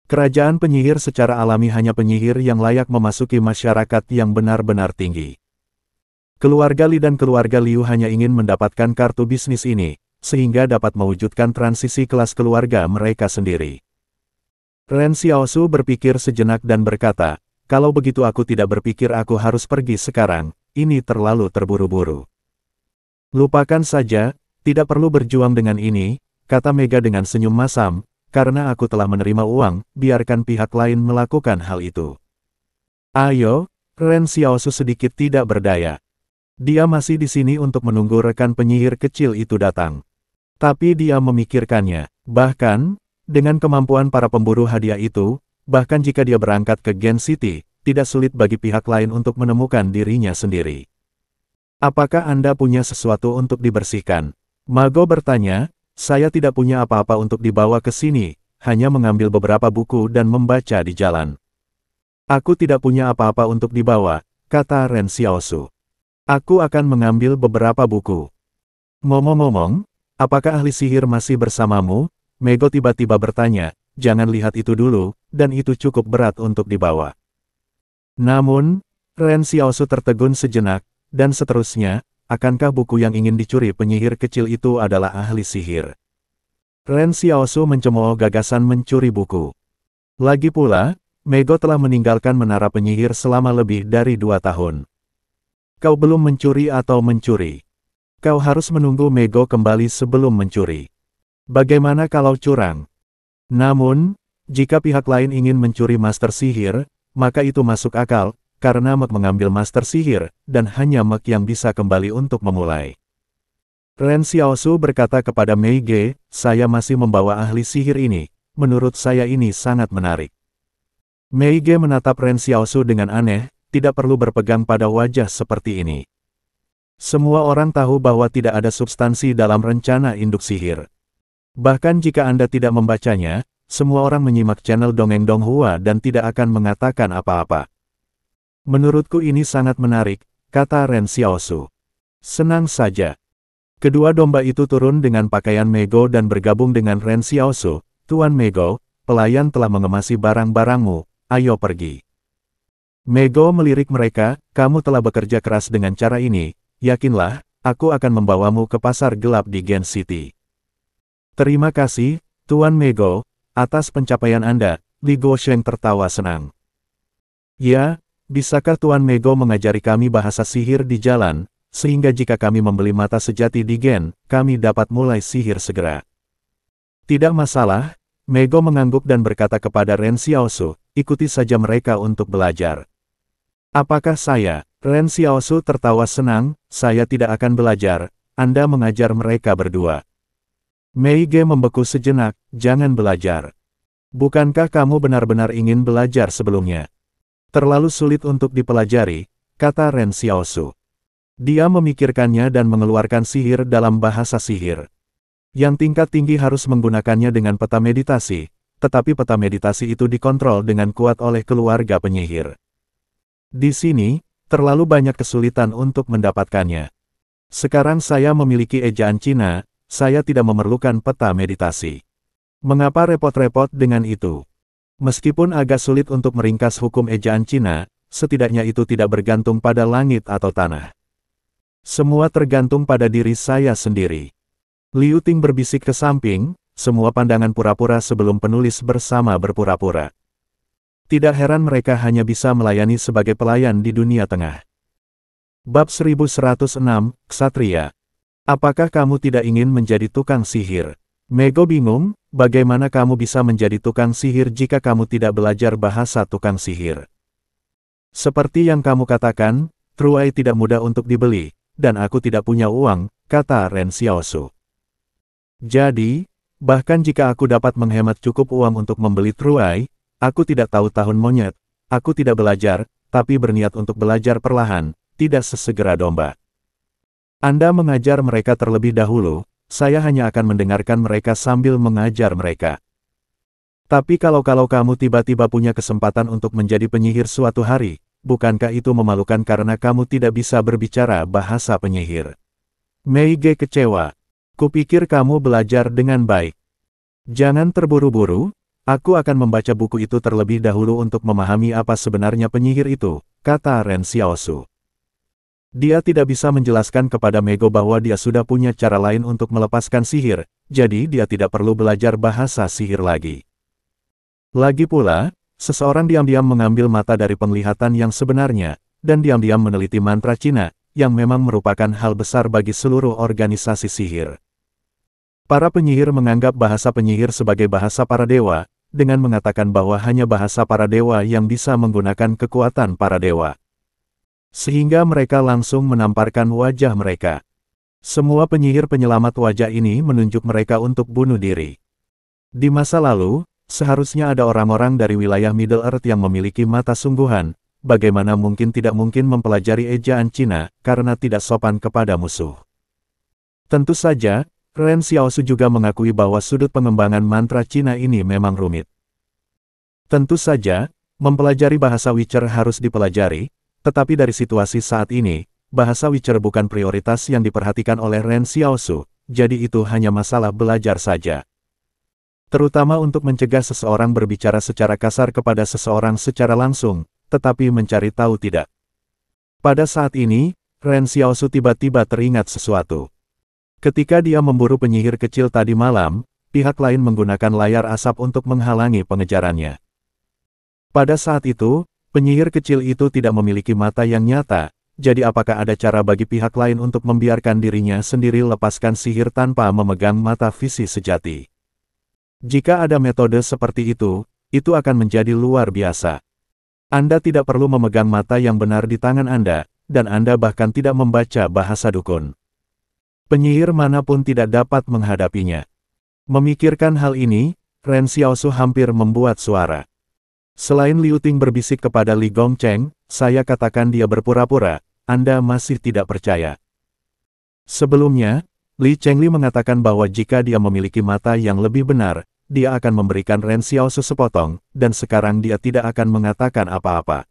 Kerajaan penyihir secara alami hanya penyihir yang layak memasuki masyarakat yang benar-benar tinggi. Keluarga Li dan keluarga Liu hanya ingin mendapatkan kartu bisnis ini, sehingga dapat mewujudkan transisi kelas keluarga mereka sendiri. Ren Xiaosu berpikir sejenak dan berkata, kalau begitu aku tidak berpikir aku harus pergi sekarang, ini terlalu terburu-buru. Lupakan saja, tidak perlu berjuang dengan ini, kata Mega dengan senyum masam, karena aku telah menerima uang, biarkan pihak lain melakukan hal itu. Ayo, Ren Xiaosu sedikit tidak berdaya. Dia masih di sini untuk menunggu rekan penyihir kecil itu datang. Tapi dia memikirkannya, bahkan, dengan kemampuan para pemburu hadiah itu, bahkan jika dia berangkat ke Gen City, tidak sulit bagi pihak lain untuk menemukan dirinya sendiri. Apakah Anda punya sesuatu untuk dibersihkan? Mago bertanya, saya tidak punya apa-apa untuk dibawa ke sini, hanya mengambil beberapa buku dan membaca di jalan. Aku tidak punya apa-apa untuk dibawa, kata Ren Xiaosu. Aku akan mengambil beberapa buku. Ngomong-ngomong, apakah ahli sihir masih bersamamu? Mego tiba-tiba bertanya, jangan lihat itu dulu, dan itu cukup berat untuk dibawa. Namun, Ren Xiaosu tertegun sejenak, dan seterusnya, akankah buku yang ingin dicuri penyihir kecil itu adalah ahli sihir? Ren Xiaosu mencemooh gagasan mencuri buku. Lagi pula, Mego telah meninggalkan menara penyihir selama lebih dari 2 tahun. Kau belum mencuri atau mencuri? Kau harus menunggu Mego kembali sebelum mencuri. Bagaimana kalau curang? Namun, jika pihak lain ingin mencuri master sihir, maka itu masuk akal, karena Mek mengambil master sihir, dan hanya Mek yang bisa kembali untuk memulai. Ren Xiaosu berkata kepada Mei Ge, saya masih membawa ahli sihir ini, menurut saya ini sangat menarik. Mei Ge menatap Ren Xiaosu dengan aneh, tidak perlu berpegang pada wajah seperti ini. Semua orang tahu bahwa tidak ada substansi dalam rencana induk sihir. Bahkan jika Anda tidak membacanya, semua orang menyimak channel Dongeng Donghua dan tidak akan mengatakan apa-apa. Menurutku ini sangat menarik, kata Ren Xiaosu. Senang saja. Kedua domba itu turun dengan pakaian Mego dan bergabung dengan Ren Xiaosu. Tuan Mego, pelayan telah mengemasi barang-barangmu, ayo pergi. Mego melirik mereka, kamu telah bekerja keras dengan cara ini, yakinlah, aku akan membawamu ke pasar gelap di Gen City. Terima kasih, Tuan Mego, atas pencapaian Anda, Li Guosheng tertawa senang. Ya, bisakah Tuan Mego mengajari kami bahasa sihir di jalan, sehingga jika kami membeli mata sejati di Gen, kami dapat mulai sihir segera. Tidak masalah, Mego mengangguk dan berkata kepada Ren Xiaosu, ikuti saja mereka untuk belajar. Apakah saya? Ren Xiaosu tertawa senang, saya tidak akan belajar, Anda mengajar mereka berdua. Mei Ge membeku sejenak, jangan belajar. Bukankah kamu benar-benar ingin belajar sebelumnya? Terlalu sulit untuk dipelajari, kata Ren Xiaosu. Dia memikirkannya dan mengeluarkan sihir dalam bahasa sihir. Yang tingkat tinggi harus menggunakannya dengan peta meditasi, tetapi peta meditasi itu dikontrol dengan kuat oleh keluarga penyihir. Di sini, terlalu banyak kesulitan untuk mendapatkannya. Sekarang saya memiliki ejaan Cina, saya tidak memerlukan peta meditasi. Mengapa repot-repot dengan itu? Meskipun agak sulit untuk meringkas hukum ejaan Cina, setidaknya itu tidak bergantung pada langit atau tanah. Semua tergantung pada diri saya sendiri. Liu Ting berbisik ke samping, semua pandangan pura-pura sebelum penulis bersama berpura-pura. Tidak heran mereka hanya bisa melayani sebagai pelayan di dunia tengah. Bab 1106, Ksatria. Apakah kamu tidak ingin menjadi tukang sihir? Mego bingung, bagaimana kamu bisa menjadi tukang sihir jika kamu tidak belajar bahasa tukang sihir? Seperti yang kamu katakan, Truai tidak mudah untuk dibeli, dan aku tidak punya uang, kata Ren Xiaosu. Jadi, bahkan jika aku dapat menghemat cukup uang untuk membeli Truai, aku tidak tahu tahun monyet, aku tidak belajar, tapi berniat untuk belajar perlahan, tidak sesegera domba. Anda mengajar mereka terlebih dahulu, saya hanya akan mendengarkan mereka sambil mengajar mereka. Tapi kalau kamu tiba-tiba punya kesempatan untuk menjadi penyihir suatu hari, bukankah itu memalukan karena kamu tidak bisa berbicara bahasa penyihir? Mei Ge kecewa. Kupikir kamu belajar dengan baik. Jangan terburu-buru, aku akan membaca buku itu terlebih dahulu untuk memahami apa sebenarnya penyihir itu, kata Ren Xiaosu. Dia tidak bisa menjelaskan kepada Mego bahwa dia sudah punya cara lain untuk melepaskan sihir, jadi dia tidak perlu belajar bahasa sihir lagi. Lagi pula, seseorang diam-diam mengambil mata dari penglihatan yang sebenarnya, dan diam-diam meneliti mantra Cina, yang memang merupakan hal besar bagi seluruh organisasi sihir. Para penyihir menganggap bahasa penyihir sebagai bahasa para dewa, dengan mengatakan bahwa hanya bahasa para dewa yang bisa menggunakan kekuatan para dewa. Sehingga mereka langsung menamparkan wajah mereka. Semua penyihir penyelamat wajah ini menunjuk mereka untuk bunuh diri. Di masa lalu, seharusnya ada orang-orang dari wilayah Middle Earth yang memiliki mata sungguhan, bagaimana mungkin tidak mungkin mempelajari ejaan Cina, karena tidak sopan kepada musuh. Tentu saja, Ren Xiaosu juga mengakui bahwa sudut pengembangan mantra Cina ini memang rumit. Tentu saja, mempelajari bahasa Witcher harus dipelajari, tetapi dari situasi saat ini, bahasa Witcher bukan prioritas yang diperhatikan oleh Ren Xiaosu, jadi itu hanya masalah belajar saja. Terutama untuk mencegah seseorang berbicara secara kasar kepada seseorang secara langsung, tetapi mencari tahu tidak. Pada saat ini, Ren Xiaosu tiba-tiba teringat sesuatu. Ketika dia memburu penyihir kecil tadi malam, pihak lain menggunakan layar asap untuk menghalangi pengejarannya. Pada saat itu, penyihir kecil itu tidak memiliki mata yang nyata, jadi apakah ada cara bagi pihak lain untuk membiarkan dirinya sendiri lepaskan sihir tanpa memegang mata visi sejati? Jika ada metode seperti itu akan menjadi luar biasa. Anda tidak perlu memegang mata yang benar di tangan Anda, dan Anda bahkan tidak membaca bahasa dukun. Penyihir manapun tidak dapat menghadapinya. Memikirkan hal ini, Ren Xiaosu hampir membuat suara. Selain Liu Ting berbisik kepada Li Gongcheng, saya katakan dia berpura-pura, Anda masih tidak percaya. Sebelumnya, Li Chengli mengatakan bahwa jika dia memiliki mata yang lebih benar, dia akan memberikan Ren Xiaosu sepotong, dan sekarang dia tidak akan mengatakan apa-apa.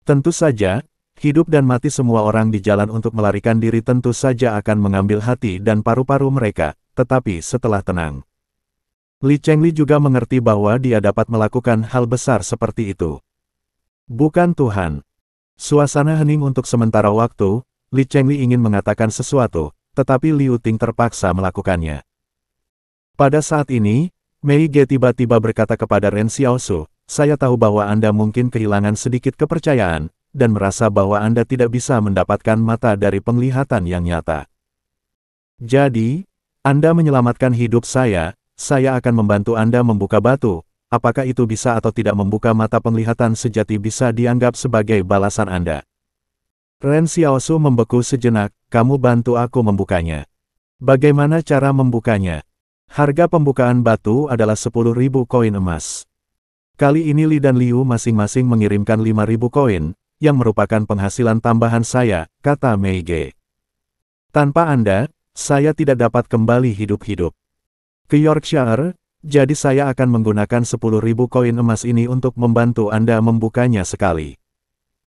Tentu saja, hidup dan mati semua orang di jalan untuk melarikan diri tentu saja akan mengambil hati dan paru-paru mereka, tetapi setelah tenang. Li Chengli juga mengerti bahwa dia dapat melakukan hal besar seperti itu. Bukan Tuhan. Suasana hening untuk sementara waktu, Li Chengli ingin mengatakan sesuatu, tetapi Liu Ting terpaksa melakukannya. Pada saat ini, Mei Ge tiba-tiba berkata kepada Ren Xiaosu, saya tahu bahwa Anda mungkin kehilangan sedikit kepercayaan, dan merasa bahwa Anda tidak bisa mendapatkan mata dari penglihatan yang nyata. Jadi, Anda menyelamatkan hidup saya akan membantu Anda membuka batu, apakah itu bisa atau tidak membuka mata penglihatan sejati bisa dianggap sebagai balasan Anda. Ren Xiaosu membeku sejenak, kamu bantu aku membukanya. Bagaimana cara membukanya? Harga pembukaan batu adalah 10.000 koin emas. Kali ini Li dan Liu masing-masing mengirimkan 5.000 koin, yang merupakan penghasilan tambahan saya, kata Mei Ge. Tanpa Anda, saya tidak dapat kembali hidup-hidup ke Yorkshire, jadi saya akan menggunakan 10.000 koin emas ini untuk membantu Anda membukanya sekali.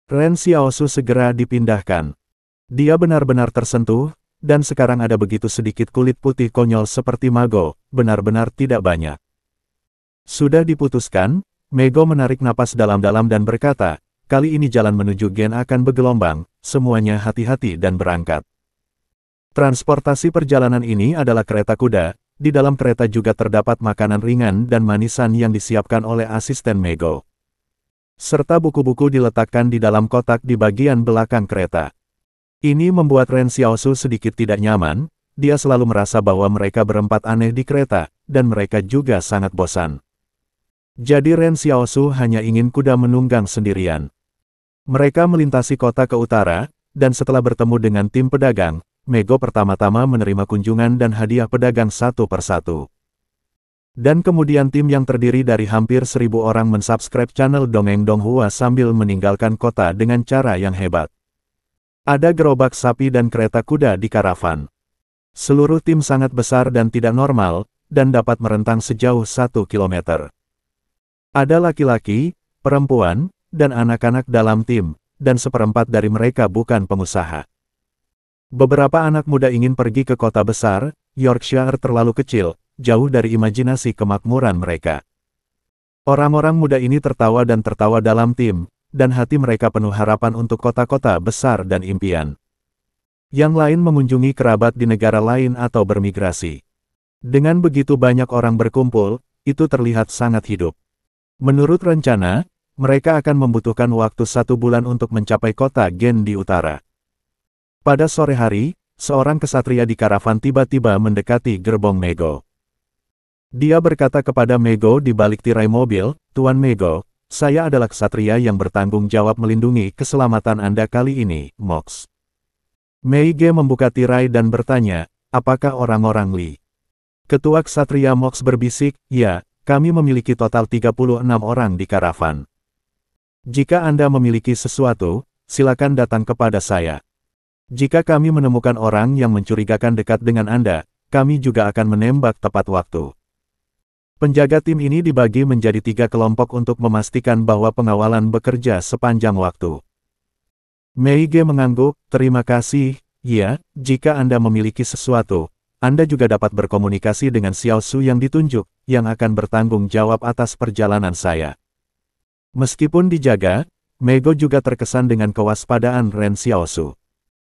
Ren Xiaosu segera dipindahkan. Dia benar-benar tersentuh, dan sekarang ada begitu sedikit kulit putih konyol seperti Mago, benar-benar tidak banyak. Sudah diputuskan, Mego menarik napas dalam-dalam dan berkata, kali ini jalan menuju Gen akan bergelombang, semuanya hati-hati dan berangkat. Transportasi perjalanan ini adalah kereta kuda, di dalam kereta juga terdapat makanan ringan dan manisan yang disiapkan oleh asisten Mego. Serta buku-buku diletakkan di dalam kotak di bagian belakang kereta. Ini membuat Ren Xiaosu sedikit tidak nyaman, dia selalu merasa bahwa mereka berempat aneh di kereta, dan mereka juga sangat bosan. Jadi Ren Xiaosu hanya ingin kuda menunggang sendirian. Mereka melintasi kota ke utara, dan setelah bertemu dengan tim pedagang, Mego pertama-tama menerima kunjungan dan hadiah pedagang satu persatu. Dan kemudian tim yang terdiri dari hampir 1.000 orang mensubscribe channel Dongeng Donghua sambil meninggalkan kota dengan cara yang hebat. Ada gerobak sapi dan kereta kuda di karavan. Seluruh tim sangat besar dan tidak normal, dan dapat merentang sejauh 1 kilometer. Ada laki-laki, perempuan, dan anak-anak dalam tim, dan seperempat dari mereka bukan pengusaha. Beberapa anak muda ingin pergi ke kota besar, Yorkshire terlalu kecil, jauh dari imajinasi kemakmuran mereka. Orang-orang muda ini tertawa dan tertawa dalam tim, dan hati mereka penuh harapan untuk kota-kota besar dan impian. Yang lain mengunjungi kerabat di negara lain atau bermigrasi. Dengan begitu banyak orang berkumpul, itu terlihat sangat hidup. Menurut rencana, mereka akan membutuhkan waktu 1 bulan untuk mencapai kota Gen di utara. Pada sore hari, seorang kesatria di karavan tiba-tiba mendekati gerbong Mego. Dia berkata kepada Mego di balik tirai mobil, "Tuan Mego, saya adalah kesatria yang bertanggung jawab melindungi keselamatan Anda kali ini, Mox." Meige membuka tirai dan bertanya, "Apakah orang-orang Li?" Ketua Ksatria Mox berbisik, "Ya, kami memiliki total 36 orang di karavan. Jika Anda memiliki sesuatu, silakan datang kepada saya. Jika kami menemukan orang yang mencurigakan dekat dengan Anda, kami juga akan menembak tepat waktu." Penjaga tim ini dibagi menjadi 3 kelompok untuk memastikan bahwa pengawalan bekerja sepanjang waktu. Meige mengangguk, "Terima kasih, ya, jika Anda memiliki sesuatu, Anda juga dapat berkomunikasi dengan Xiao Su yang ditunjuk, yang akan bertanggung jawab atas perjalanan saya." Meskipun dijaga, Mego juga terkesan dengan kewaspadaan Ren Xiaosu.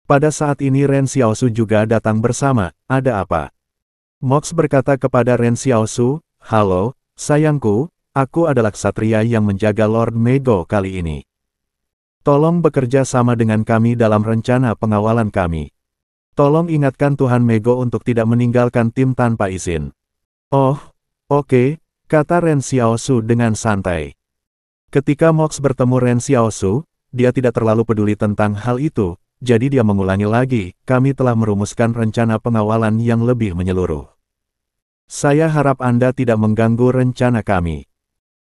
Pada saat ini Ren Xiaosu juga datang bersama, "Ada apa?" Mox berkata kepada Ren Xiaosu, "Halo, sayangku, aku adalah ksatria yang menjaga Lord Mego kali ini. Tolong bekerja sama dengan kami dalam rencana pengawalan kami. Tolong ingatkan Tuhan Mego untuk tidak meninggalkan tim tanpa izin." "Oh, oke," kata Ren Xiaosu dengan santai. Ketika Mox bertemu Ren Xiaosu, dia tidak terlalu peduli tentang hal itu, jadi dia mengulangi lagi, "Kami telah merumuskan rencana pengawalan yang lebih menyeluruh. Saya harap Anda tidak mengganggu rencana kami.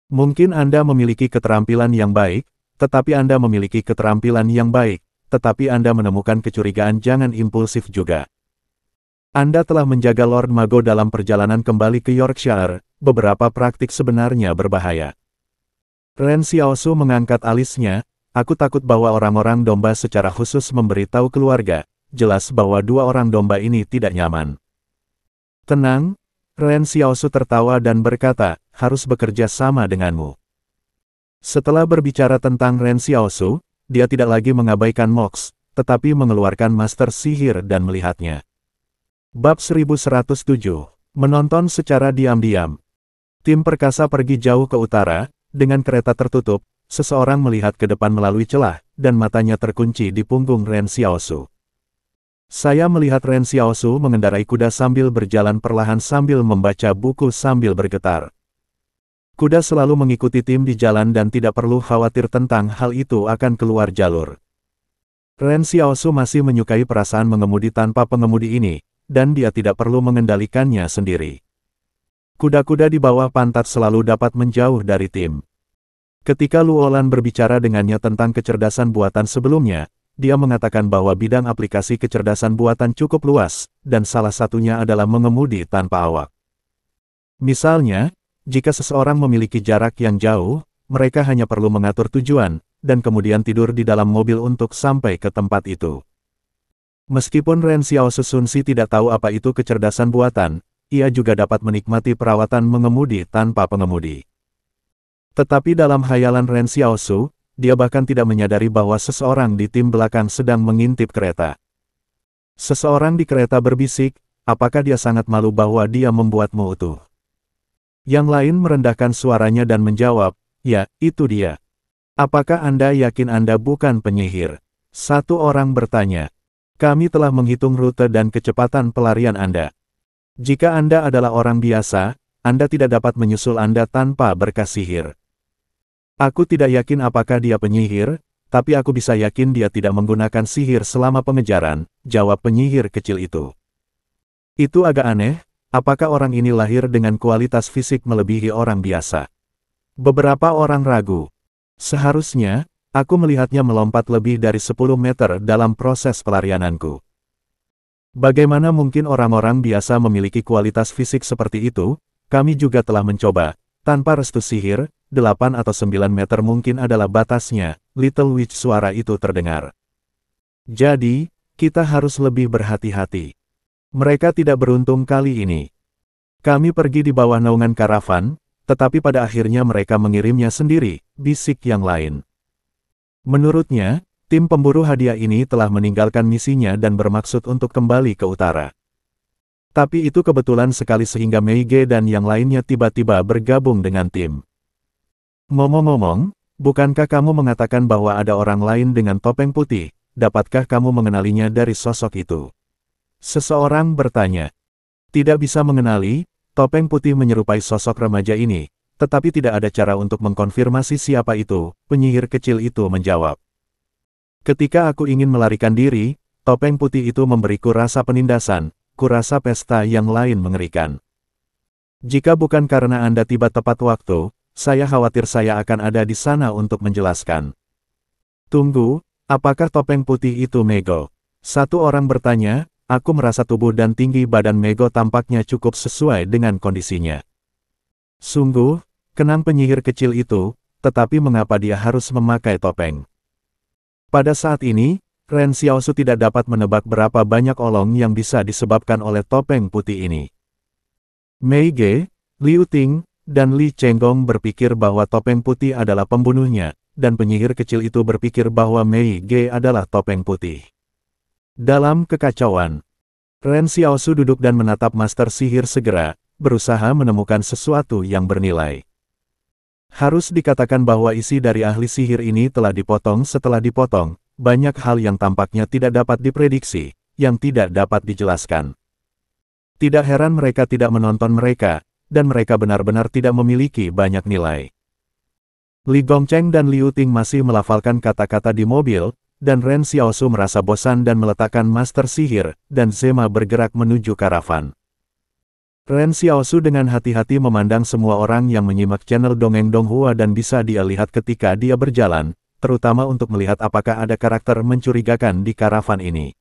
Mungkin Anda memiliki keterampilan yang baik, tetapi Anda memiliki keterampilan yang baik, tetapi Anda menemukan kecurigaan, jangan impulsif juga. Anda telah menjaga Lord Mago dalam perjalanan kembali ke Yorkshire, beberapa praktik sebenarnya berbahaya." Ren Xiaosu mengangkat alisnya, "Aku takut bahwa orang-orang domba secara khusus memberitahu keluarga, jelas bahwa 2 orang domba ini tidak nyaman." "Tenang," Ren Xiaosu tertawa dan berkata, "harus bekerja sama denganmu." Setelah berbicara tentang Ren Xiaosu, dia tidak lagi mengabaikan Mox, tetapi mengeluarkan master sihir dan melihatnya. Bab 1107. Menonton secara diam-diam. Tim perkasa pergi jauh ke utara, dengan kereta tertutup, seseorang melihat ke depan melalui celah, dan matanya terkunci di punggung Ren Xiaosu. Saya melihat Ren Xiaosu mengendarai kuda sambil berjalan perlahan sambil membaca buku sambil bergetar. Kuda selalu mengikuti tim di jalan dan tidak perlu khawatir tentang hal itu akan keluar jalur. Ren Xiaosu masih menyukai perasaan mengemudi tanpa pengemudi ini, dan dia tidak perlu mengendalikannya sendiri. Kuda-kuda di bawah pantat selalu dapat menjauh dari tim. Ketika Luolan berbicara dengannya tentang kecerdasan buatan sebelumnya, dia mengatakan bahwa bidang aplikasi kecerdasan buatan cukup luas, dan salah satunya adalah mengemudi tanpa awak. Misalnya, jika seseorang memiliki jarak yang jauh, mereka hanya perlu mengatur tujuan, dan kemudian tidur di dalam mobil untuk sampai ke tempat itu. Meskipun Ren Xiaosu Sunsi tidak tahu apa itu kecerdasan buatan, ia juga dapat menikmati perawatan mengemudi tanpa pengemudi. Tetapi dalam khayalan Ren Xiaosu, dia bahkan tidak menyadari bahwa seseorang di tim belakang sedang mengintip kereta. Seseorang di kereta berbisik, "Apakah dia sangat malu bahwa dia membuatmu utuh?" Yang lain merendahkan suaranya dan menjawab, "Ya, itu dia." "Apakah Anda yakin Anda bukan penyihir?" Satu orang bertanya. "Kami telah menghitung rute dan kecepatan pelarian Anda. Jika Anda adalah orang biasa, Anda tidak dapat menyusul Anda tanpa berkas sihir." "Aku tidak yakin apakah dia penyihir, tapi aku bisa yakin dia tidak menggunakan sihir selama pengejaran," jawab penyihir kecil itu. "Itu agak aneh, apakah orang ini lahir dengan kualitas fisik melebihi orang biasa?" Beberapa orang ragu. "Seharusnya, aku melihatnya melompat lebih dari 10 meter dalam proses pelariananku. Bagaimana mungkin orang-orang biasa memiliki kualitas fisik seperti itu? Kami juga telah mencoba, tanpa restu sihir, 8 atau 9 meter mungkin adalah batasnya." Little Witch suara itu terdengar. "Jadi, kita harus lebih berhati-hati. Mereka tidak beruntung kali ini. Kami pergi di bawah naungan karavan, tetapi pada akhirnya mereka mengirimnya sendiri," bisik yang lain. Menurutnya, tim pemburu hadiah ini telah meninggalkan misinya dan bermaksud untuk kembali ke utara. Tapi itu kebetulan sekali sehingga Meige dan yang lainnya tiba-tiba bergabung dengan tim. "Ngomong-ngomong, bukankah kamu mengatakan bahwa ada orang lain dengan topeng putih? Dapatkah kamu mengenalinya dari sosok itu?" Seseorang bertanya. Tidak bisa mengenali, topeng putih menyerupai sosok remaja ini, tetapi tidak ada cara untuk mengkonfirmasi siapa itu, penyihir kecil itu menjawab. Ketika aku ingin melarikan diri, topeng putih itu memberiku rasa penindasan, kurasa pesta yang lain mengerikan. Jika bukan karena Anda tiba tepat waktu, saya khawatir saya akan ada di sana untuk menjelaskan. Tunggu, apakah topeng putih itu Mego? Satu orang bertanya. Aku merasa tubuh dan tinggi badan Mego tampaknya cukup sesuai dengan kondisinya. Sungguh, kenang penyihir kecil itu, tetapi mengapa dia harus memakai topeng? Pada saat ini, Ren Xiaosu tidak dapat menebak berapa banyak olong yang bisa disebabkan oleh topeng putih ini. Mei Ge, Liu Ting, dan Li Chenggong berpikir bahwa topeng putih adalah pembunuhnya, dan penyihir kecil itu berpikir bahwa Mei Ge adalah topeng putih. Dalam kekacauan, Ren Xiaosu duduk dan menatap master sihir segera, berusaha menemukan sesuatu yang bernilai. Harus dikatakan bahwa isi dari ahli sihir ini telah dipotong setelah dipotong, banyak hal yang tampaknya tidak dapat diprediksi, yang tidak dapat dijelaskan. Tidak heran mereka tidak menonton mereka, dan mereka benar-benar tidak memiliki banyak nilai. Li Gongcheng dan Liu Ting masih melafalkan kata-kata di mobil, dan Ren Xiaosu merasa bosan dan meletakkan master sihir, dan Zema bergerak menuju karavan. Ren Xiaosu dengan hati-hati memandang semua orang yang menyimak channel Dongeng Donghua dan bisa dia lihat ketika dia berjalan, terutama untuk melihat apakah ada karakter mencurigakan di karavan ini.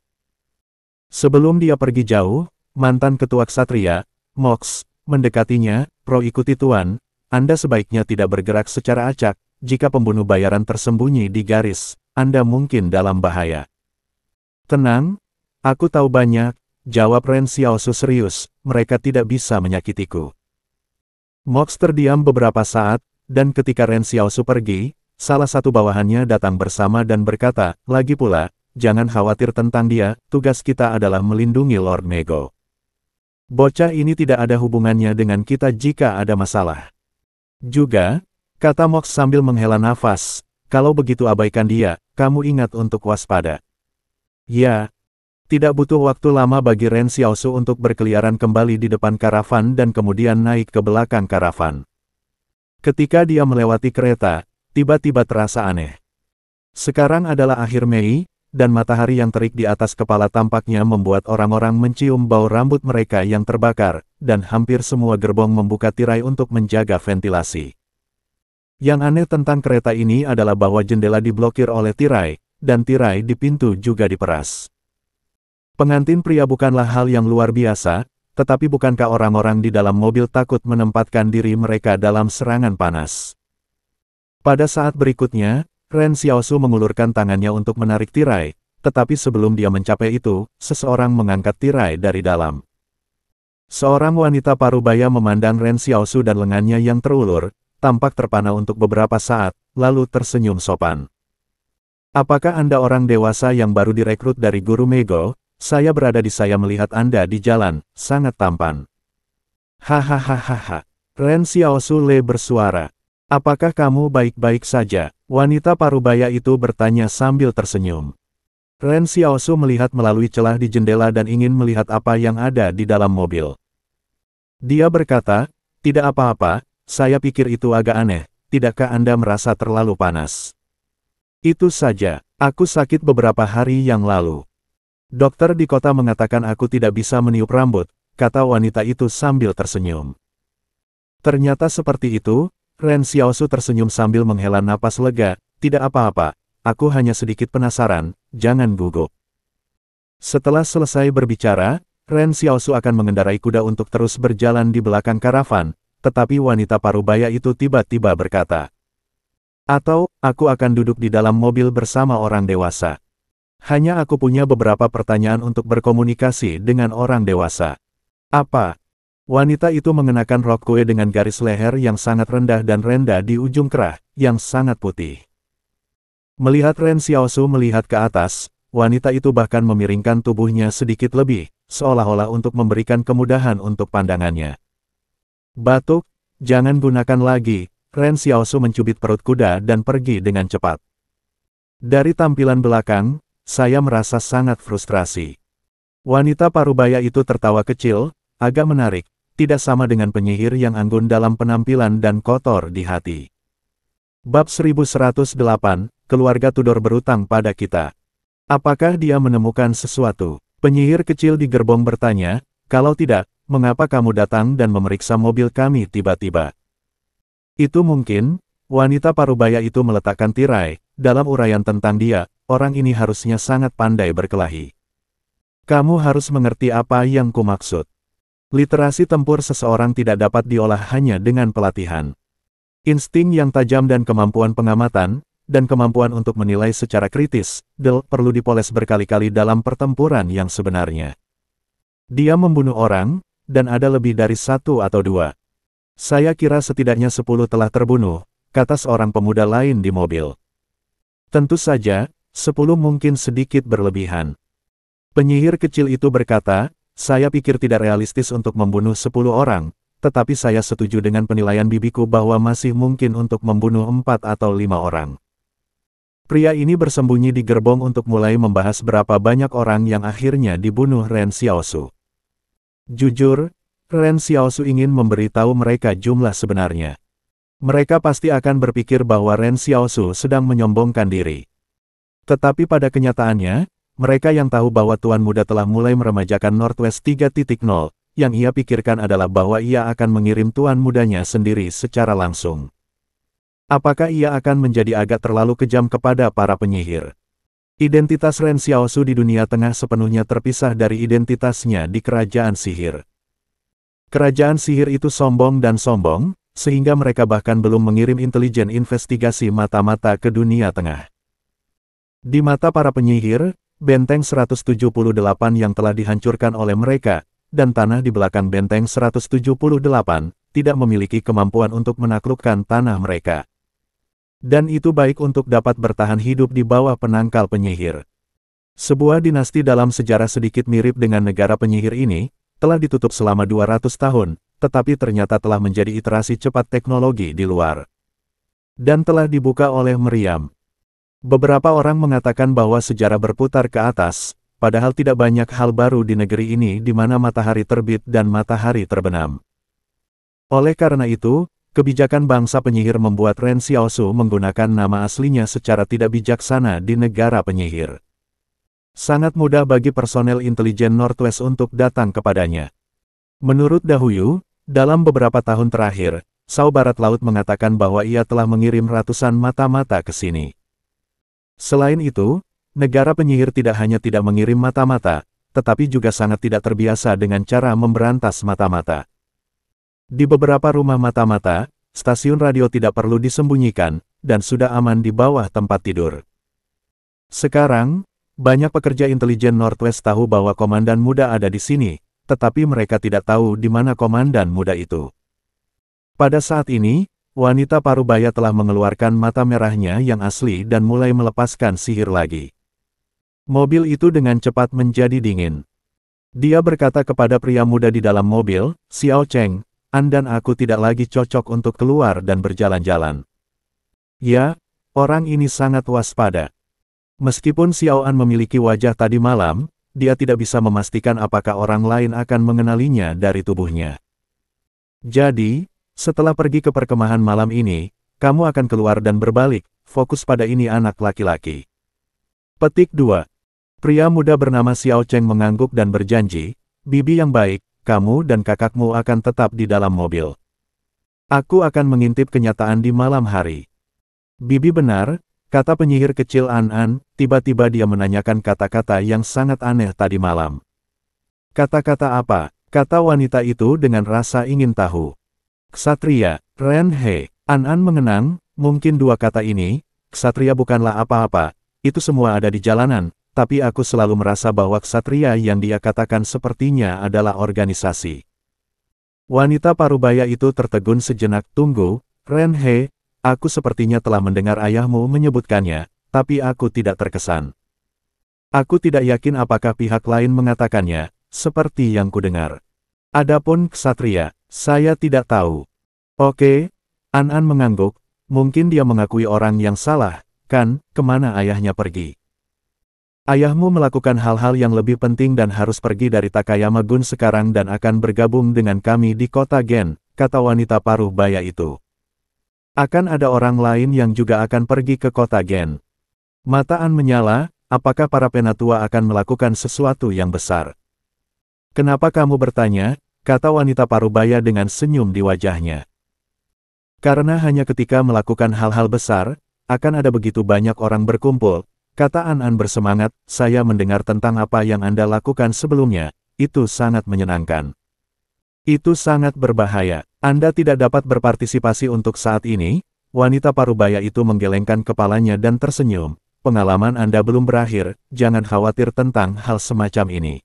Sebelum dia pergi jauh, mantan ketua ksatria, Mox, mendekatinya, "Pro ikuti tuan, Anda sebaiknya tidak bergerak secara acak, jika pembunuh bayaran tersembunyi di garis, Anda mungkin dalam bahaya." "Tenang, aku tahu banyak," jawab Ren Xiaosu serius, "mereka tidak bisa menyakitiku." Mox terdiam beberapa saat, dan ketika Ren Xiaosu pergi, salah satu bawahannya datang bersama dan berkata, "Lagi pula, jangan khawatir tentang dia, tugas kita adalah melindungi Lord Mego. Bocah ini tidak ada hubungannya dengan kita jika ada masalah." Juga, kata Mox sambil menghela nafas, "Kalau begitu abaikan dia, kamu ingat untuk waspada." Ya, tidak butuh waktu lama bagi Ren Xiaosu untuk berkeliaran kembali di depan karavan dan kemudian naik ke belakang karavan. Ketika dia melewati kereta, tiba-tiba terasa aneh. Sekarang adalah akhir Mei, dan matahari yang terik di atas kepala tampaknya membuat orang-orang mencium bau rambut mereka yang terbakar, dan hampir semua gerbong membuka tirai untuk menjaga ventilasi. Yang aneh tentang kereta ini adalah bahwa jendela diblokir oleh tirai, dan tirai di pintu juga diperas. Pengantin pria bukanlah hal yang luar biasa, tetapi bukankah orang-orang di dalam mobil takut menempatkan diri mereka dalam serangan panas? Pada saat berikutnya, Ren Xiaosu mengulurkan tangannya untuk menarik tirai, tetapi sebelum dia mencapai itu, seseorang mengangkat tirai dari dalam. Seorang wanita parubaya memandang Ren Xiaosu dan lengannya yang terulur, tampak terpana untuk beberapa saat, lalu tersenyum sopan. "Apakah Anda orang dewasa yang baru direkrut dari Guru Mego? Saya berada di saya melihat Anda di jalan, sangat tampan." "Hahaha." Ren Xiaosu bersuara. "Apakah kamu baik-baik saja?" Wanita parubaya itu bertanya sambil tersenyum. Ren Xiaosu melihat melalui celah di jendela dan ingin melihat apa yang ada di dalam mobil. Dia berkata, "Tidak apa-apa, saya pikir itu agak aneh, tidakkah Anda merasa terlalu panas?" "Itu saja, aku sakit beberapa hari yang lalu. Dokter di kota mengatakan aku tidak bisa meniup rambut," kata wanita itu sambil tersenyum. Ternyata seperti itu. Ren Xiaosu tersenyum sambil menghela napas lega, "Tidak apa-apa, aku hanya sedikit penasaran, jangan gugup." Setelah selesai berbicara, Ren Xiaosu akan mengendarai kuda untuk terus berjalan di belakang karavan, tetapi wanita parubaya itu tiba-tiba berkata, "Atau, aku akan duduk di dalam mobil bersama orang dewasa. Hanya aku punya beberapa pertanyaan untuk berkomunikasi dengan orang dewasa." "Apa?" Wanita itu mengenakan rok kue dengan garis leher yang sangat rendah dan rendah di ujung kerah, yang sangat putih. Melihat Ren Xiaosu melihat ke atas, wanita itu bahkan memiringkan tubuhnya sedikit lebih, seolah-olah untuk memberikan kemudahan untuk pandangannya. "Batuk, jangan gunakan lagi." Ren Xiaosu mencubit perut kuda dan pergi dengan cepat. Dari tampilan belakang, saya merasa sangat frustrasi. Wanita parubaya itu tertawa kecil, agak menarik, tidak sama dengan penyihir yang anggun dalam penampilan dan kotor di hati. Bab 1108, Keluarga Tudor berutang pada kita. Apakah dia menemukan sesuatu? Penyihir kecil di gerbong bertanya, kalau tidak, mengapa kamu datang dan memeriksa mobil kami tiba-tiba? Itu mungkin, wanita parubaya itu meletakkan tirai, dalam uraian tentang dia, orang ini harusnya sangat pandai berkelahi. Kamu harus mengerti apa yang kumaksud. Literasi tempur seseorang tidak dapat diolah hanya dengan pelatihan. Insting yang tajam dan kemampuan pengamatan, dan kemampuan untuk menilai secara kritis, perlu dipoles berkali-kali dalam pertempuran yang sebenarnya. Dia membunuh orang, dan ada lebih dari 1 atau 2. Saya kira setidaknya 10 telah terbunuh, kata seorang pemuda lain di mobil. Tentu saja, 10 mungkin sedikit berlebihan. Penyihir kecil itu berkata, saya pikir tidak realistis untuk membunuh 10 orang, tetapi saya setuju dengan penilaian bibiku bahwa masih mungkin untuk membunuh 4 atau 5 orang. Pria ini bersembunyi di gerbong untuk mulai membahas berapa banyak orang yang akhirnya dibunuh Ren Xiaosu. Jujur, Ren Xiaosu ingin memberitahu mereka jumlah sebenarnya. Mereka pasti akan berpikir bahwa Ren Xiaosu sedang menyombongkan diri. Tetapi pada kenyataannya, mereka yang tahu bahwa Tuan Muda telah mulai meremajakan Northwest 3.0, yang ia pikirkan adalah bahwa ia akan mengirim Tuan Mudanya sendiri secara langsung. Apakah ia akan menjadi agak terlalu kejam kepada para penyihir? Identitas Ren Xiaosu di dunia tengah sepenuhnya terpisah dari identitasnya di kerajaan sihir. Kerajaan sihir itu sombong dan sombong, sehingga mereka bahkan belum mengirim intelijen investigasi mata-mata ke dunia tengah. Di mata para penyihir, Benteng 178 yang telah dihancurkan oleh mereka, dan tanah di belakang Benteng 178, tidak memiliki kemampuan untuk menaklukkan tanah mereka. Dan itu baik untuk dapat bertahan hidup di bawah penangkal penyihir. Sebuah dinasti dalam sejarah sedikit mirip dengan negara penyihir ini, telah ditutup selama 200 tahun, tetapi ternyata telah menjadi iterasi cepat teknologi di luar. Dan telah dibuka oleh meriam. Beberapa orang mengatakan bahwa sejarah berputar ke atas, padahal tidak banyak hal baru di negeri ini di mana matahari terbit dan matahari terbenam. Oleh karena itu, kebijakan bangsa penyihir membuat Ren Xiaosu menggunakan nama aslinya secara tidak bijaksana di negara penyihir. Sangat mudah bagi personel intelijen Northwest untuk datang kepadanya. Menurut Dahuyu, dalam beberapa tahun terakhir, Sao Barat Laut mengatakan bahwa ia telah mengirim ratusan mata-mata ke sini. Selain itu, negara penyihir tidak hanya tidak mengirim mata-mata, tetapi juga sangat tidak terbiasa dengan cara memberantas mata-mata. Di beberapa rumah mata-mata, stasiun radio tidak perlu disembunyikan, dan sudah aman di bawah tempat tidur. Sekarang, banyak pekerja intelijen Northwest tahu bahwa komandan muda ada di sini, tetapi mereka tidak tahu di mana komandan muda itu. Pada saat ini, wanita parubaya telah mengeluarkan mata merahnya yang asli dan mulai melepaskan sihir lagi. Mobil itu dengan cepat menjadi dingin. Dia berkata kepada pria muda di dalam mobil, Xiao Cheng, An dan aku tidak lagi cocok untuk keluar dan berjalan-jalan. Ya, orang ini sangat waspada. Meskipun Xiao An memiliki wajah tadi malam, dia tidak bisa memastikan apakah orang lain akan mengenalinya dari tubuhnya. Jadi, setelah pergi ke perkemahan malam ini, kamu akan keluar dan berbalik, fokus pada ini anak laki-laki. Petik 2. Pria muda bernama Xiao Cheng mengangguk dan berjanji, bibi yang baik, kamu dan kakakmu akan tetap di dalam mobil. Aku akan mengintip kenyataan di malam hari. Bibi benar, kata penyihir kecil An-An, tiba-tiba dia menanyakan kata-kata yang sangat aneh tadi malam. Kata-kata apa? Kata wanita itu dengan rasa ingin tahu. Ksatria, Ren He, An-An mengenang, mungkin 2 kata ini, ksatria bukanlah apa-apa, itu semua ada di jalanan, tapi aku selalu merasa bahwa ksatria yang dia katakan sepertinya adalah organisasi. Wanita parubaya itu tertegun sejenak. Tunggu, Ren He, aku sepertinya telah mendengar ayahmu menyebutkannya, tapi aku tidak terkesan. Aku tidak yakin apakah pihak lain mengatakannya, seperti yang kudengar. Adapun ksatria, saya tidak tahu. Oke, An-An mengangguk, mungkin dia mengakui orang yang salah, kan, kemana ayahnya pergi. Ayahmu melakukan hal-hal yang lebih penting dan harus pergi dari Takayama Gun sekarang dan akan bergabung dengan kami di kota Gen, kata wanita paruh baya itu. Akan ada orang lain yang juga akan pergi ke kota Gen. Mata An menyala, apakah para penatua akan melakukan sesuatu yang besar? Kenapa kamu bertanya? Kata wanita parubaya dengan senyum di wajahnya. Karena hanya ketika melakukan hal-hal besar, akan ada begitu banyak orang berkumpul, kata An bersemangat, saya mendengar tentang apa yang Anda lakukan sebelumnya, itu sangat menyenangkan. Itu sangat berbahaya, Anda tidak dapat berpartisipasi untuk saat ini, wanita parubaya itu menggelengkan kepalanya dan tersenyum, pengalaman Anda belum berakhir, jangan khawatir tentang hal semacam ini.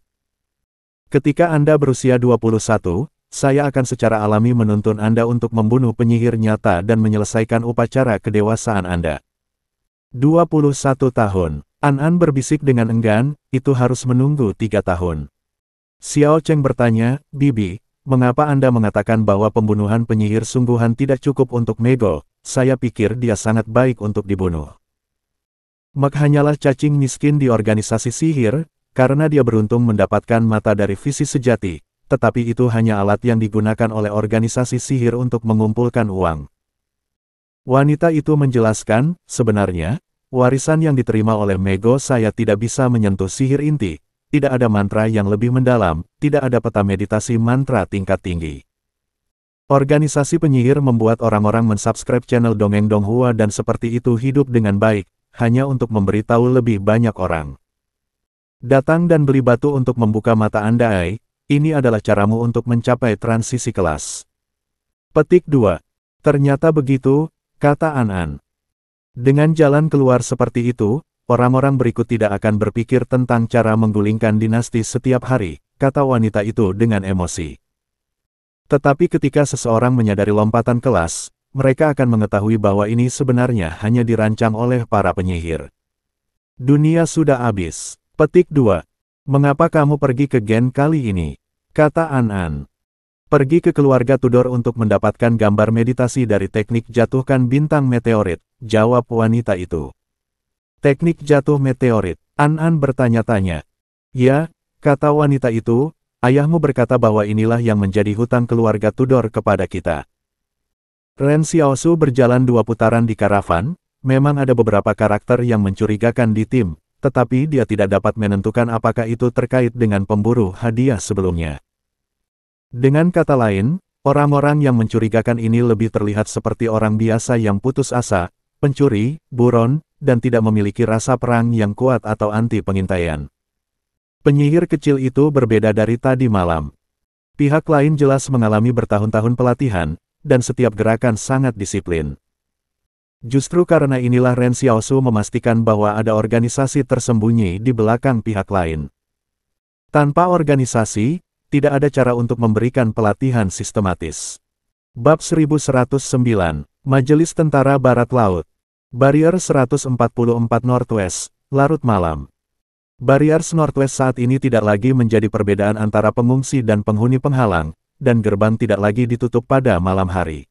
Ketika Anda berusia 21, saya akan secara alami menuntun Anda untuk membunuh penyihir nyata dan menyelesaikan upacara kedewasaan Anda. 21 tahun. An berbisik dengan enggan, itu harus menunggu 3 tahun. Xiao Cheng bertanya, Bibi, mengapa Anda mengatakan bahwa pembunuhan penyihir sungguhan tidak cukup untuk Mego? Saya pikir dia sangat baik untuk dibunuh. Mek hanyalah cacing miskin di organisasi sihir, karena dia beruntung mendapatkan mata dari visi sejati, tetapi itu hanya alat yang digunakan oleh organisasi sihir untuk mengumpulkan uang. Wanita itu menjelaskan, sebenarnya, warisan yang diterima oleh Mego saya tidak bisa menyentuh sihir inti, tidak ada mantra yang lebih mendalam, tidak ada peta meditasi mantra tingkat tinggi. Organisasi penyihir membuat orang-orang mensubscribe channel Dongeng Donghua dan seperti itu hidup dengan baik, hanya untuk memberitahu lebih banyak orang. Datang dan beli batu untuk membuka mata Anda, ini adalah caramu untuk mencapai transisi kelas. Petik 2. Ternyata begitu, kata An. Dengan jalan keluar seperti itu, orang-orang berikut tidak akan berpikir tentang cara menggulingkan dinasti setiap hari, kata wanita itu dengan emosi. Tetapi ketika seseorang menyadari lompatan kelas, mereka akan mengetahui bahwa ini sebenarnya hanya dirancang oleh para penyihir. Dunia sudah habis. Petik 2. Mengapa kamu pergi ke Gen kali ini? Kata An. Pergi ke keluarga Tudor untuk mendapatkan gambar meditasi dari teknik jatuhkan bintang meteorit, jawab wanita itu. Teknik jatuh meteorit, An bertanya-tanya. Ya, kata wanita itu, ayahmu berkata bahwa inilah yang menjadi hutang keluarga Tudor kepada kita. Ren Xiaosu berjalan 2 putaran di karavan, memang ada beberapa karakter yang mencurigakan di tim, tetapi dia tidak dapat menentukan apakah itu terkait dengan pemburu hadiah sebelumnya. Dengan kata lain, orang-orang yang mencurigakan ini lebih terlihat seperti orang biasa yang putus asa, pencuri, buron, dan tidak memiliki rasa perang yang kuat atau anti pengintaian. Penyihir kecil itu berbeda dari tadi malam. Pihak lain jelas mengalami bertahun-tahun pelatihan, dan setiap gerakan sangat disiplin. Justru karena inilah Ren Xiaosu memastikan bahwa ada organisasi tersembunyi di belakang pihak lain. Tanpa organisasi, tidak ada cara untuk memberikan pelatihan sistematis. Bab 1109, Majelis Tentara Barat Laut. Barrier 144 Northwest, larut malam. Barriers Northwest saat ini tidak lagi menjadi perbedaan antara pengungsi dan penghuni penghalang, dan gerbang tidak lagi ditutup pada malam hari.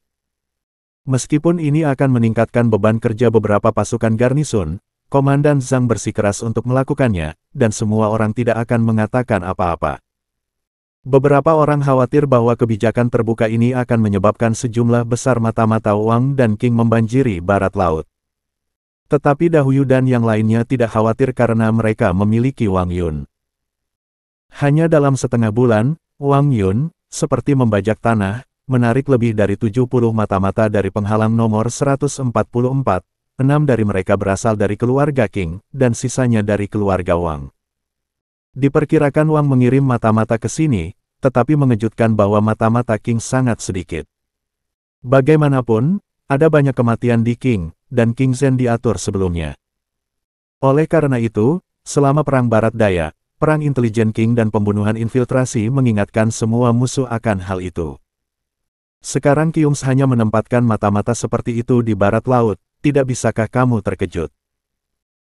Meskipun ini akan meningkatkan beban kerja beberapa pasukan garnison, Komandan Zhang bersikeras untuk melakukannya, dan semua orang tidak akan mengatakan apa-apa. Beberapa orang khawatir bahwa kebijakan terbuka ini akan menyebabkan sejumlah besar mata-mata Wang dan King membanjiri barat laut. Tetapi Dahuyu dan yang lainnya tidak khawatir karena mereka memiliki Wang Yun. Hanya dalam setengah bulan, Wang Yun, seperti membajak tanah, menarik lebih dari 70 mata-mata dari penghalang nomor 144, 6 dari mereka berasal dari keluarga King, dan sisanya dari keluarga Wang. Diperkirakan Wang mengirim mata-mata ke sini, tetapi mengejutkan bahwa mata-mata King sangat sedikit. Bagaimanapun, ada banyak kematian di King, dan King Zhen diatur sebelumnya. Oleh karena itu, selama Perang Barat Daya, perang intelijen King dan pembunuhan infiltrasi mengingatkan semua musuh akan hal itu. Sekarang Kyungs hanya menempatkan mata-mata seperti itu di barat laut, tidak bisakah kamu terkejut?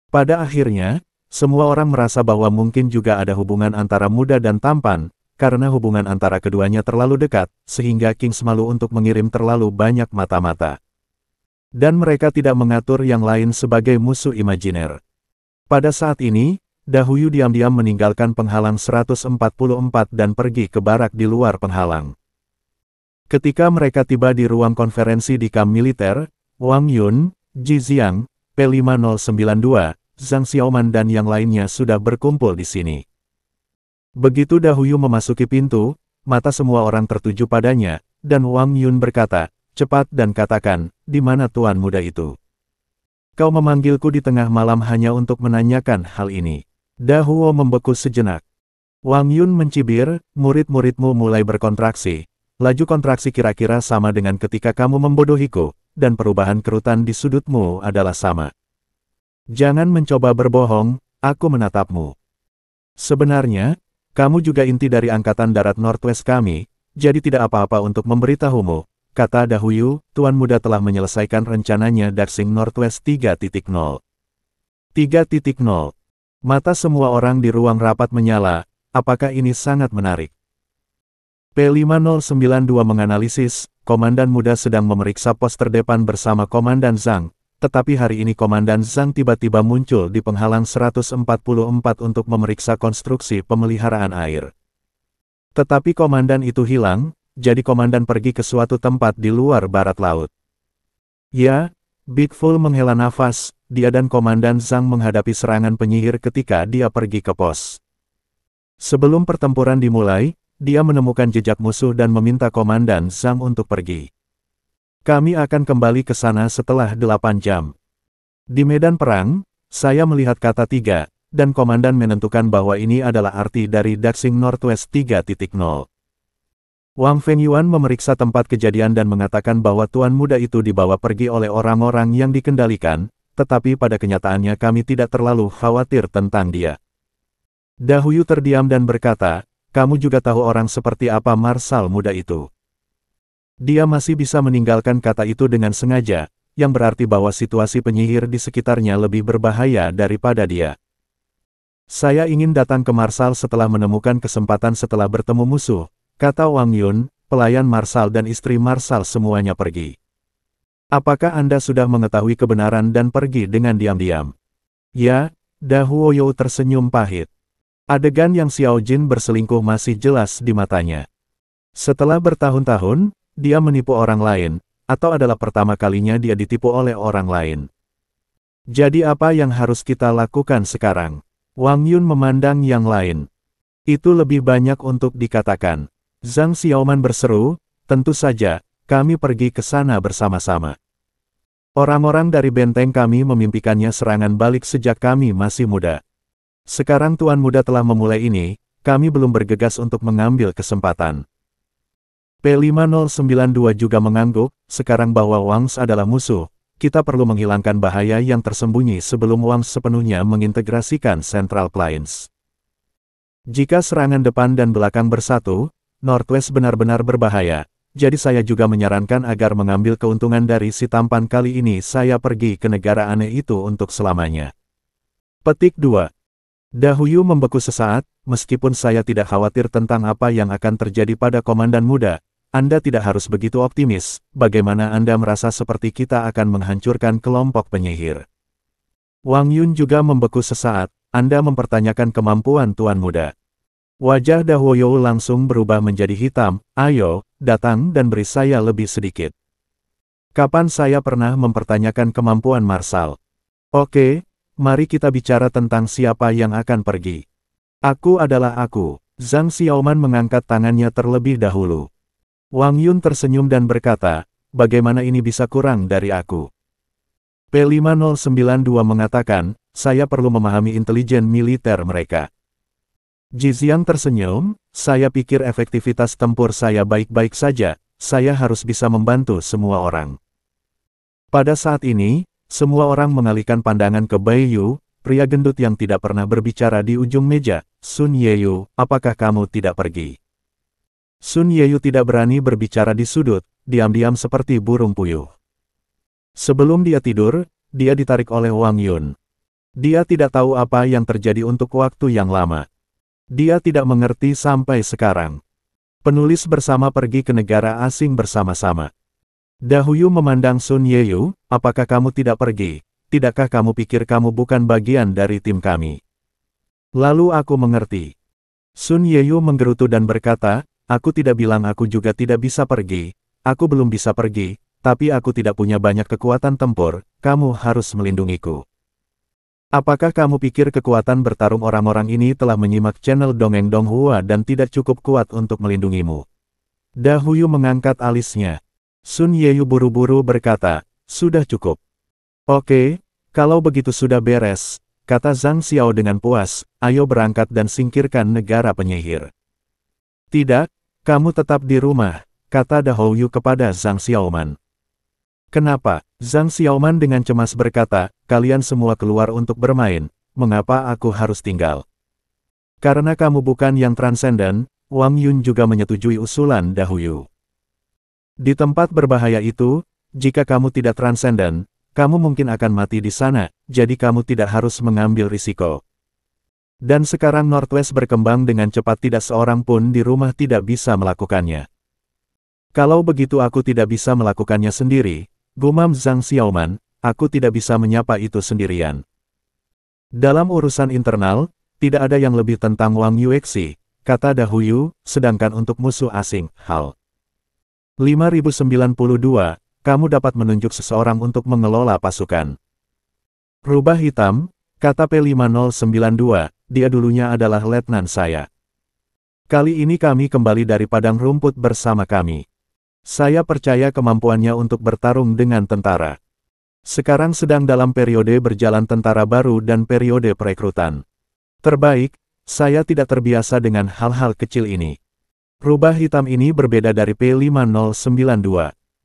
Pada akhirnya, semua orang merasa bahwa mungkin juga ada hubungan antara muda dan tampan, karena hubungan antara keduanya terlalu dekat, sehingga Kings malu untuk mengirim terlalu banyak mata-mata. Dan mereka tidak mengatur yang lain sebagai musuh imajiner. Pada saat ini, Dahuyu diam-diam meninggalkan penghalang 144 dan pergi ke barak di luar penghalang. Ketika mereka tiba di ruang konferensi di kamp militer, Wang Yun, Ji Xiang, P5092, Zhang Xiaoman dan yang lainnya sudah berkumpul di sini. Begitu Dahuyu memasuki pintu, mata semua orang tertuju padanya, dan Wang Yun berkata, "Cepat dan katakan, di mana tuan muda itu? Kau memanggilku di tengah malam hanya untuk menanyakan hal ini." Dahuo membeku sejenak. Wang Yun mencibir, "Murid-muridmu mulai berkontraksi. Laju kontraksi kira-kira sama dengan ketika kamu membodohiku, dan perubahan kerutan di sudutmu adalah sama. Jangan mencoba berbohong, aku menatapmu. Sebenarnya, kamu juga inti dari Angkatan Darat Northwest kami, jadi tidak apa-apa untuk memberitahumu," kata Dahuyu. "Tuan muda telah menyelesaikan rencananya Daxing Northwest 3.0. 3.0. Mata semua orang di ruang rapat menyala, apakah ini sangat menarik? P5092 menganalisis, Komandan Muda sedang memeriksa pos terdepan bersama Komandan Zhang, tetapi hari ini Komandan Zhang tiba-tiba muncul di penghalang 144 untuk memeriksa konstruksi pemeliharaan air. Tetapi komandan itu hilang, jadi komandan pergi ke suatu tempat di luar barat laut." Ya, Big Fool menghela nafas, dia dan Komandan Zhang menghadapi serangan penyihir ketika dia pergi ke pos. Sebelum pertempuran dimulai, dia menemukan jejak musuh dan meminta Komandan Zhang untuk pergi. "Kami akan kembali ke sana setelah 8 jam. Di medan perang, saya melihat kata 3, dan Komandan menentukan bahwa ini adalah arti dari Daxing Northwest 3.0. Wang Fengyuan memeriksa tempat kejadian dan mengatakan bahwa tuan muda itu dibawa pergi oleh orang-orang yang dikendalikan, tetapi pada kenyataannya kami tidak terlalu khawatir tentang dia." Dahuyu terdiam dan berkata, "Kamu juga tahu orang seperti apa Marsal muda itu. Dia masih bisa meninggalkan kata itu dengan sengaja, yang berarti bahwa situasi penyihir di sekitarnya lebih berbahaya daripada dia. Saya ingin datang ke Marsal setelah menemukan kesempatan setelah bertemu musuh," kata Wang Yun. "Pelayan Marsal dan istri Marsal semuanya pergi. Apakah Anda sudah mengetahui kebenaran dan pergi dengan diam-diam?" "Ya," Dahuoyo tersenyum pahit. Adegan yang Xiao Jin berselingkuh masih jelas di matanya. Setelah bertahun-tahun, dia menipu orang lain, atau adalah pertama kalinya dia ditipu oleh orang lain. Jadi apa yang harus kita lakukan sekarang? Wang Yun memandang yang lain. Itu lebih banyak untuk dikatakan. Zhang Xiaoman berseru, "Tentu saja, kami pergi ke sana bersama-sama. Orang-orang dari benteng kami memimpikannya serangan balik sejak kami masih muda. Sekarang tuan muda telah memulai ini, kami belum bergegas untuk mengambil kesempatan." P5092 juga mengangguk, "Sekarang bahwa Wangs adalah musuh, kita perlu menghilangkan bahaya yang tersembunyi sebelum Wangs sepenuhnya mengintegrasikan Central Plains. Jika serangan depan dan belakang bersatu, Northwest benar-benar berbahaya, jadi saya juga menyarankan agar mengambil keuntungan dari si tampan kali ini saya pergi ke negara aneh itu untuk selamanya." Petik 2. Dahuyu membeku sesaat, "Meskipun saya tidak khawatir tentang apa yang akan terjadi pada Komandan Muda, Anda tidak harus begitu optimis. Bagaimana Anda merasa seperti kita akan menghancurkan kelompok penyihir?" Wang Yun juga membeku sesaat, "Anda mempertanyakan kemampuan Tuan Muda." Wajah Dahuoyo langsung berubah menjadi hitam. "Ayo, datang dan beri saya lebih sedikit. Kapan saya pernah mempertanyakan kemampuan Marsal? Oke, mari kita bicara tentang siapa yang akan pergi. Aku adalah aku." Zhang Xiaoman mengangkat tangannya terlebih dahulu. Wang Yun tersenyum dan berkata, "Bagaimana ini bisa kurang dari aku?" P5092 mengatakan, "Saya perlu memahami intelijen militer mereka." Ji Xiang tersenyum, "Saya pikir efektivitas tempur saya baik-baik saja, saya harus bisa membantu semua orang." Pada saat ini, semua orang mengalihkan pandangan ke Bai Yu, pria gendut yang tidak pernah berbicara di ujung meja. "Sun Yeyu, apakah kamu tidak pergi?" Sun Yeyu tidak berani berbicara di sudut, diam-diam seperti burung puyuh. Sebelum dia tidur, dia ditarik oleh Wang Yun. Dia tidak tahu apa yang terjadi untuk waktu yang lama. Dia tidak mengerti sampai sekarang. Penulis bersama pergi ke negara asing bersama-sama. Dahuyu memandang Sun Yeyu, "Apakah kamu tidak pergi? Tidakkah kamu pikir kamu bukan bagian dari tim kami?" Lalu aku mengerti. Sun Yeyu menggerutu dan berkata, aku tidak bilang aku juga tidak bisa pergi, aku belum bisa pergi, tapi aku tidak punya banyak kekuatan tempur, kamu harus melindungiku. Apakah kamu pikir kekuatan bertarung orang-orang ini telah menyimak channel Dongeng Donghua dan tidak cukup kuat untuk melindungimu? Da Huyu mengangkat alisnya. Sun Yeyu buru-buru berkata, sudah cukup. Oke, kalau begitu sudah beres, kata Zhang Xiao dengan puas, ayo berangkat dan singkirkan negara penyihir. Tidak, kamu tetap di rumah, kata Da Huyu kepada Zhang Xiaoman. Kenapa? Zhang Xiaoman dengan cemas berkata, kalian semua keluar untuk bermain, mengapa aku harus tinggal? Karena kamu bukan yang transenden, Wang Yun juga menyetujui usulan Da Huyu. Di tempat berbahaya itu, jika kamu tidak transenden, kamu mungkin akan mati di sana, jadi kamu tidak harus mengambil risiko. Dan sekarang Northwest berkembang dengan cepat, tidak seorang pun di rumah tidak bisa melakukannya. Kalau begitu aku tidak bisa melakukannya sendiri, gumam Zhang Xiaoman, aku tidak bisa menyapa itu sendirian. Dalam urusan internal, tidak ada yang lebih tentang Wang Yuexi, kata Da Huyu, sedangkan untuk musuh asing, hal 5092, kamu dapat menunjuk seseorang untuk mengelola pasukan. Rubah hitam, kata P5092, dia dulunya adalah letnan saya. Kali ini kami kembali dari padang rumput bersama kami. Saya percaya kemampuannya untuk bertarung dengan tentara. Sekarang sedang dalam periode berjalan tentara baru dan periode perekrutan. Terbaik, saya tidak terbiasa dengan hal-hal kecil ini. Rubah hitam ini berbeda dari P5092.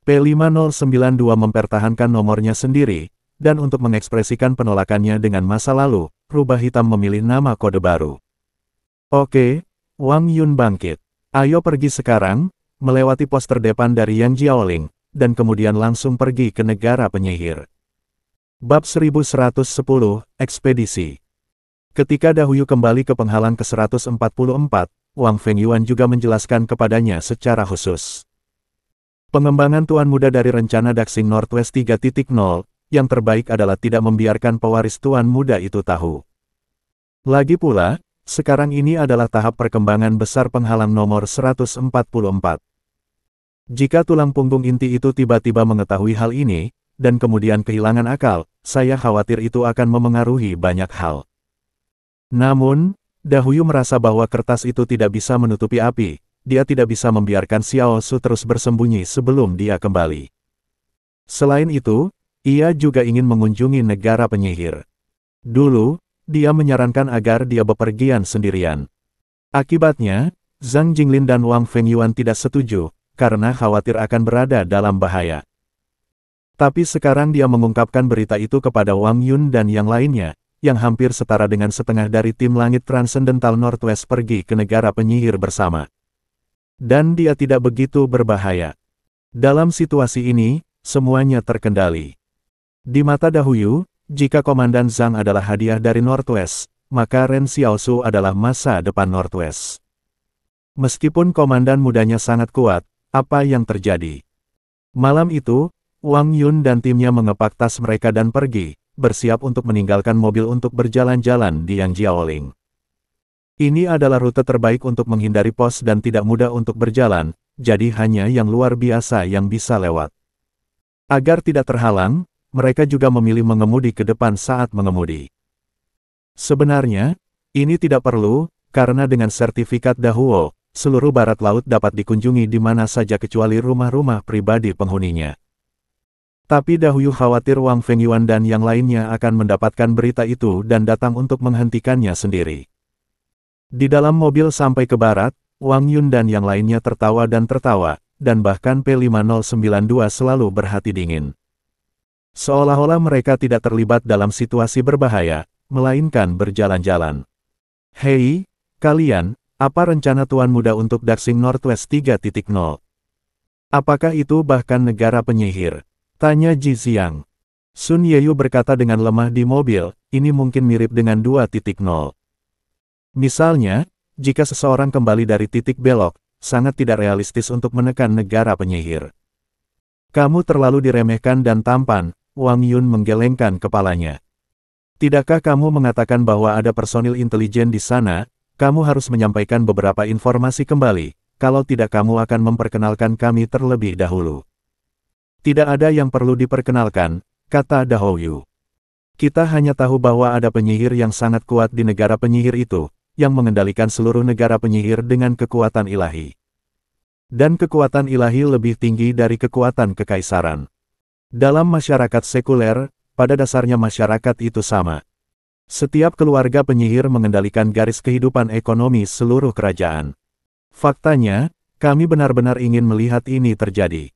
P5092 mempertahankan nomornya sendiri, dan untuk mengekspresikan penolakannya dengan masa lalu, rubah hitam memilih nama kode baru. Oke, Wang Yun bangkit. Ayo pergi sekarang, melewati pos terdepan dari Yang Jiaoling, dan kemudian langsung pergi ke negara penyihir. Bab 1110, Ekspedisi. Ketika Da Huyu kembali ke penghalang ke-144, Wang Fengyuan juga menjelaskan kepadanya secara khusus. Pengembangan Tuan Muda dari rencana Daxing Northwest 3.0, yang terbaik adalah tidak membiarkan pewaris Tuan Muda itu tahu. Lagi pula, sekarang ini adalah tahap perkembangan besar penghalang nomor 144. Jika tulang punggung inti itu tiba-tiba mengetahui hal ini, dan kemudian kehilangan akal, saya khawatir itu akan memengaruhi banyak hal. Namun, Da Huyu merasa bahwa kertas itu tidak bisa menutupi api, dia tidak bisa membiarkan Xiao Su terus bersembunyi sebelum dia kembali. Selain itu, ia juga ingin mengunjungi negara penyihir. Dulu, dia menyarankan agar dia bepergian sendirian. Akibatnya, Zhang Jinglin dan Wang Fengyuan tidak setuju, karena khawatir akan berada dalam bahaya. Tapi sekarang dia mengungkapkan berita itu kepada Wang Yun dan yang lainnya, yang hampir setara dengan setengah dari tim langit Transcendental Northwest pergi ke negara penyihir bersama. Dan dia tidak begitu berbahaya. Dalam situasi ini, semuanya terkendali. Di mata Da Huyu, jika Komandan Zhang adalah hadiah dari Northwest, maka Ren Xiaosu adalah masa depan Northwest. Meskipun komandan mudanya sangat kuat, apa yang terjadi? Malam itu, Wang Yun dan timnya mengepak tas mereka dan pergi, bersiap untuk meninggalkan mobil untuk berjalan-jalan di Yang Jiaoling. Ini adalah rute terbaik untuk menghindari pos dan tidak mudah untuk berjalan, jadi hanya yang luar biasa yang bisa lewat. Agar tidak terhalang, mereka juga memilih mengemudi ke depan saat mengemudi. Sebenarnya, ini tidak perlu, karena dengan sertifikat Da Huo, seluruh barat laut dapat dikunjungi di mana saja kecuali rumah-rumah pribadi penghuninya. Tapi Da Huyu khawatir Wang Fengyuan dan yang lainnya akan mendapatkan berita itu dan datang untuk menghentikannya sendiri. Di dalam mobil sampai ke barat, Wang Yun dan yang lainnya tertawa, dan bahkan P5092 selalu berhati dingin. Seolah-olah mereka tidak terlibat dalam situasi berbahaya, melainkan berjalan-jalan. Hei, kalian, apa rencana Tuan Muda untuk Daxing Northwest 3.0? Apakah itu bahkan negara penyihir? Tanya Ji Xiang. Sun Yeyu berkata dengan lemah di mobil, ini mungkin mirip dengan 2.0. Misalnya, jika seseorang kembali dari titik belok, sangat tidak realistis untuk menekan negara penyihir. Kamu terlalu diremehkan dan tampan. Wang Yun menggelengkan kepalanya. Tidakkah kamu mengatakan bahwa ada personil intelijen di sana? Kamu harus menyampaikan beberapa informasi kembali, kalau tidak kamu akan memperkenalkan kami terlebih dahulu. Tidak ada yang perlu diperkenalkan, kata Dahouyu. Kita hanya tahu bahwa ada penyihir yang sangat kuat di negara penyihir itu, yang mengendalikan seluruh negara penyihir dengan kekuatan ilahi. Dan kekuatan ilahi lebih tinggi dari kekuatan kekaisaran. Dalam masyarakat sekuler, pada dasarnya masyarakat itu sama. Setiap keluarga penyihir mengendalikan garis kehidupan ekonomi seluruh kerajaan. Faktanya, kami benar-benar ingin melihat ini terjadi.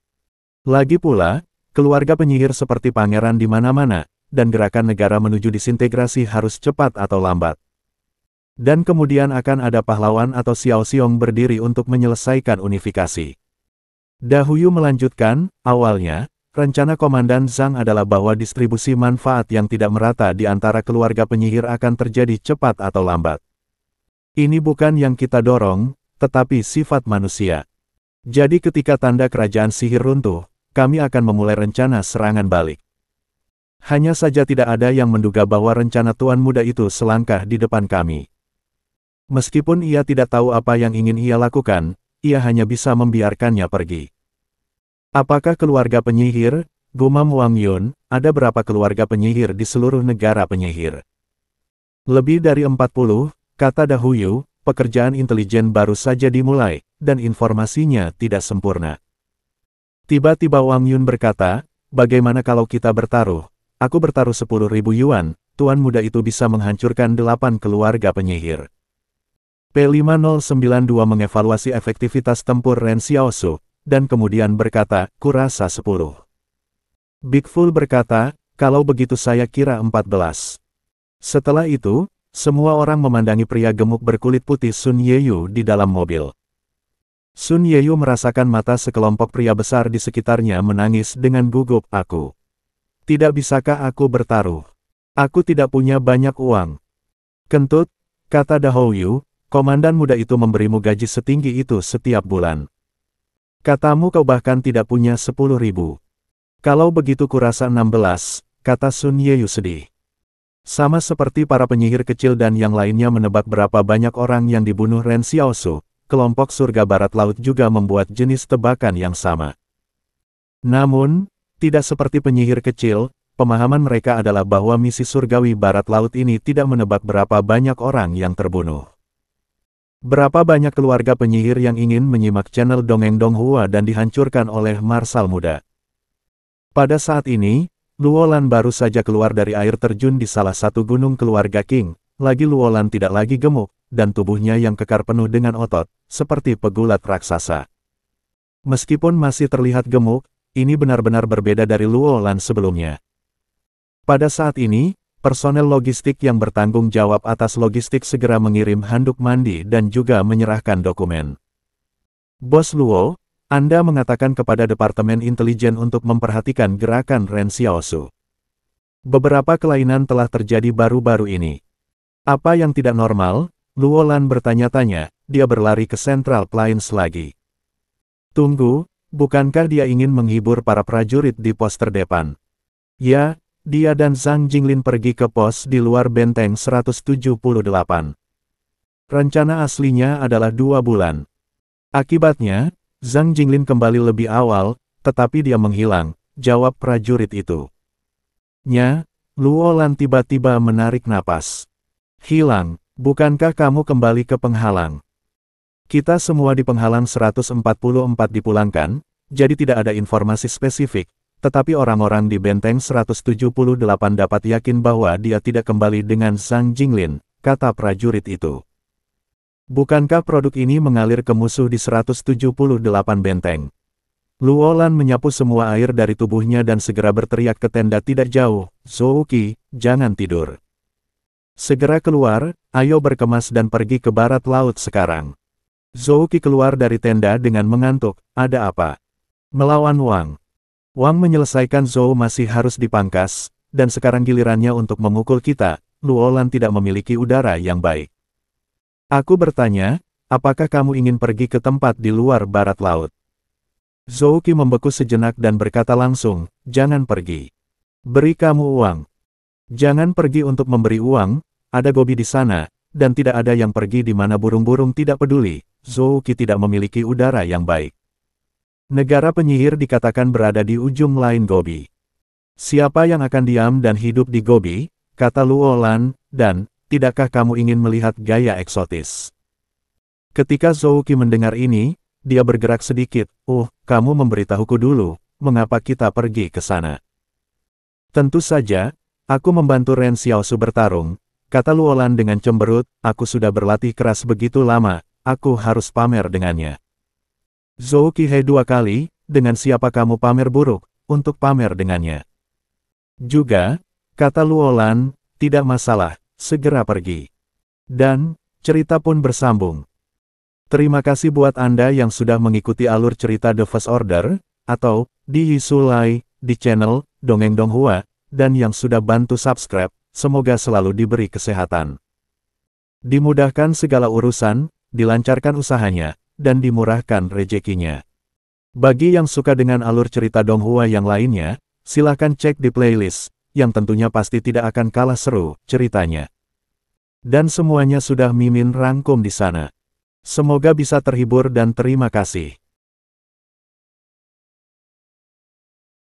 Lagi pula, keluarga penyihir seperti pangeran di mana-mana, dan gerakan negara menuju disintegrasi harus cepat atau lambat. Dan kemudian akan ada pahlawan atau Xiao Xiong berdiri untuk menyelesaikan unifikasi. Dahouyu melanjutkan, awalnya, rencana Komandan Zhang adalah bahwa distribusi manfaat yang tidak merata di antara keluarga penyihir akan terjadi cepat atau lambat. Ini bukan yang kita dorong, tetapi sifat manusia. Jadi ketika tanda kerajaan sihir runtuh, kami akan memulai rencana serangan balik. Hanya saja tidak ada yang menduga bahwa rencana Tuan Muda itu selangkah di depan kami. Meskipun ia tidak tahu apa yang ingin ia lakukan, ia hanya bisa membiarkannya pergi. Apakah keluarga penyihir? Gumam Wang Yun, ada berapa keluarga penyihir di seluruh negara penyihir? Lebih dari 40, kata Dahouyu, pekerjaan intelijen baru saja dimulai, dan informasinya tidak sempurna. Tiba-tiba Wang Yun berkata, bagaimana kalau kita bertaruh? Aku bertaruh 10.000 yuan, Tuan Muda itu bisa menghancurkan 8 keluarga penyihir. P5092 mengevaluasi efektivitas tempur Ren Xiaosu, dan kemudian berkata, kurasa 10. Big Fool berkata, kalau begitu saya kira 14. Setelah itu, semua orang memandangi pria gemuk berkulit putih Sun Yeyu di dalam mobil. Sun Yeyu merasakan mata sekelompok pria besar di sekitarnya menangis dengan gugup. Aku. Tidak bisakah aku bertaruh? Aku tidak punya banyak uang. Kentut, kata Dahouyu, komandan muda itu memberimu gaji setinggi itu setiap bulan. Katamu kau bahkan tidak punya 10.000. Kalau begitu kurasa 16, kata Sun Yeyu sedih. Sama seperti para penyihir kecil dan yang lainnya menebak berapa banyak orang yang dibunuh Ren Xiaosu, kelompok surga barat laut juga membuat jenis tebakan yang sama. Namun, tidak seperti penyihir kecil, pemahaman mereka adalah bahwa misi surgawi barat laut ini tidak menebak berapa banyak orang yang terbunuh. Berapa banyak keluarga penyihir yang ingin menyimak channel Dongeng Donghua dan dihancurkan oleh Marsal Muda. Pada saat ini, Luolan baru saja keluar dari air terjun di salah satu gunung keluarga Qing, lagi Luolan tidak lagi gemuk, dan tubuhnya yang kekar penuh dengan otot, seperti pegulat raksasa. Meskipun masih terlihat gemuk, ini benar-benar berbeda dari Luolan sebelumnya. Pada saat ini, personel logistik yang bertanggung jawab atas logistik segera mengirim handuk mandi dan juga menyerahkan dokumen. Bos Luo, Anda mengatakan kepada Departemen Intelijen untuk memperhatikan gerakan Ren Xiaosu. Beberapa kelainan telah terjadi baru-baru ini. Apa yang tidak normal? Luolan bertanya-tanya, dia berlari ke Central Plains lagi. Tunggu, bukankah dia ingin menghibur para prajurit di pos terdepan? Ya. Dia dan Zhang Jinglin pergi ke pos di luar benteng 178. Rencana aslinya adalah 2 bulan. Akibatnya, Zhang Jinglin kembali lebih awal, tetapi dia menghilang, jawab prajurit itu. Luolan tiba-tiba menarik napas. Hilang, bukankah kamu kembali ke penghalang? Kita semua di penghalang 144 dipulangkan, jadi tidak ada informasi spesifik. Tetapi orang-orang di benteng 178 dapat yakin bahwa dia tidak kembali dengan Zhang Jinglin, kata prajurit itu. Bukankah produk ini mengalir ke musuh di 178 benteng? Luolan menyapu semua air dari tubuhnya dan segera berteriak ke tenda tidak jauh, Zhouqi, jangan tidur. Segera keluar, ayo berkemas dan pergi ke barat laut sekarang. Zhouqi keluar dari tenda dengan mengantuk, ada apa? Melawan Wang. Wang menyelesaikan Zhou masih harus dipangkas, dan sekarang gilirannya untuk memukul kita, Luolan tidak memiliki udara yang baik. Aku bertanya, apakah kamu ingin pergi ke tempat di luar barat laut? Zhouqi membeku sejenak dan berkata langsung, jangan pergi. Beri kamu uang. Jangan pergi untuk memberi uang, ada Gobi di sana, dan tidak ada yang pergi di mana burung-burung tidak peduli. Zhou Qi tidak memiliki udara yang baik. Negara penyihir dikatakan berada di ujung lain Gobi. Siapa yang akan diam dan hidup di Gobi? Kata Luo Lan, dan, tidakkah kamu ingin melihat gaya eksotis? Ketika Zhou Qi mendengar ini, dia bergerak sedikit. Kamu memberitahuku dulu, mengapa kita pergi ke sana? Tentu saja, aku membantu Ren Xiaosu bertarung, kata Luo Lan dengan cemberut, aku sudah berlatih keras begitu lama, aku harus pamer dengannya. Zhou Qi 2 kali, dengan siapa kamu pamer buruk, untuk pamer dengannya. Juga, kata Luo Lan, tidak masalah, segera pergi. Dan, cerita pun bersambung. Terima kasih buat Anda yang sudah mengikuti alur cerita The First Order, atau, di Yisulai, di channel, Dongeng Donghua, dan yang sudah bantu subscribe, semoga selalu diberi kesehatan. Dimudahkan segala urusan, dilancarkan usahanya, dan dimurahkan rezekinya. Bagi yang suka dengan alur cerita Donghua yang lainnya, silahkan cek di playlist, yang tentunya pasti tidak akan kalah seru ceritanya. Dan semuanya sudah Mimin rangkum di sana. Semoga bisa terhibur dan terima kasih.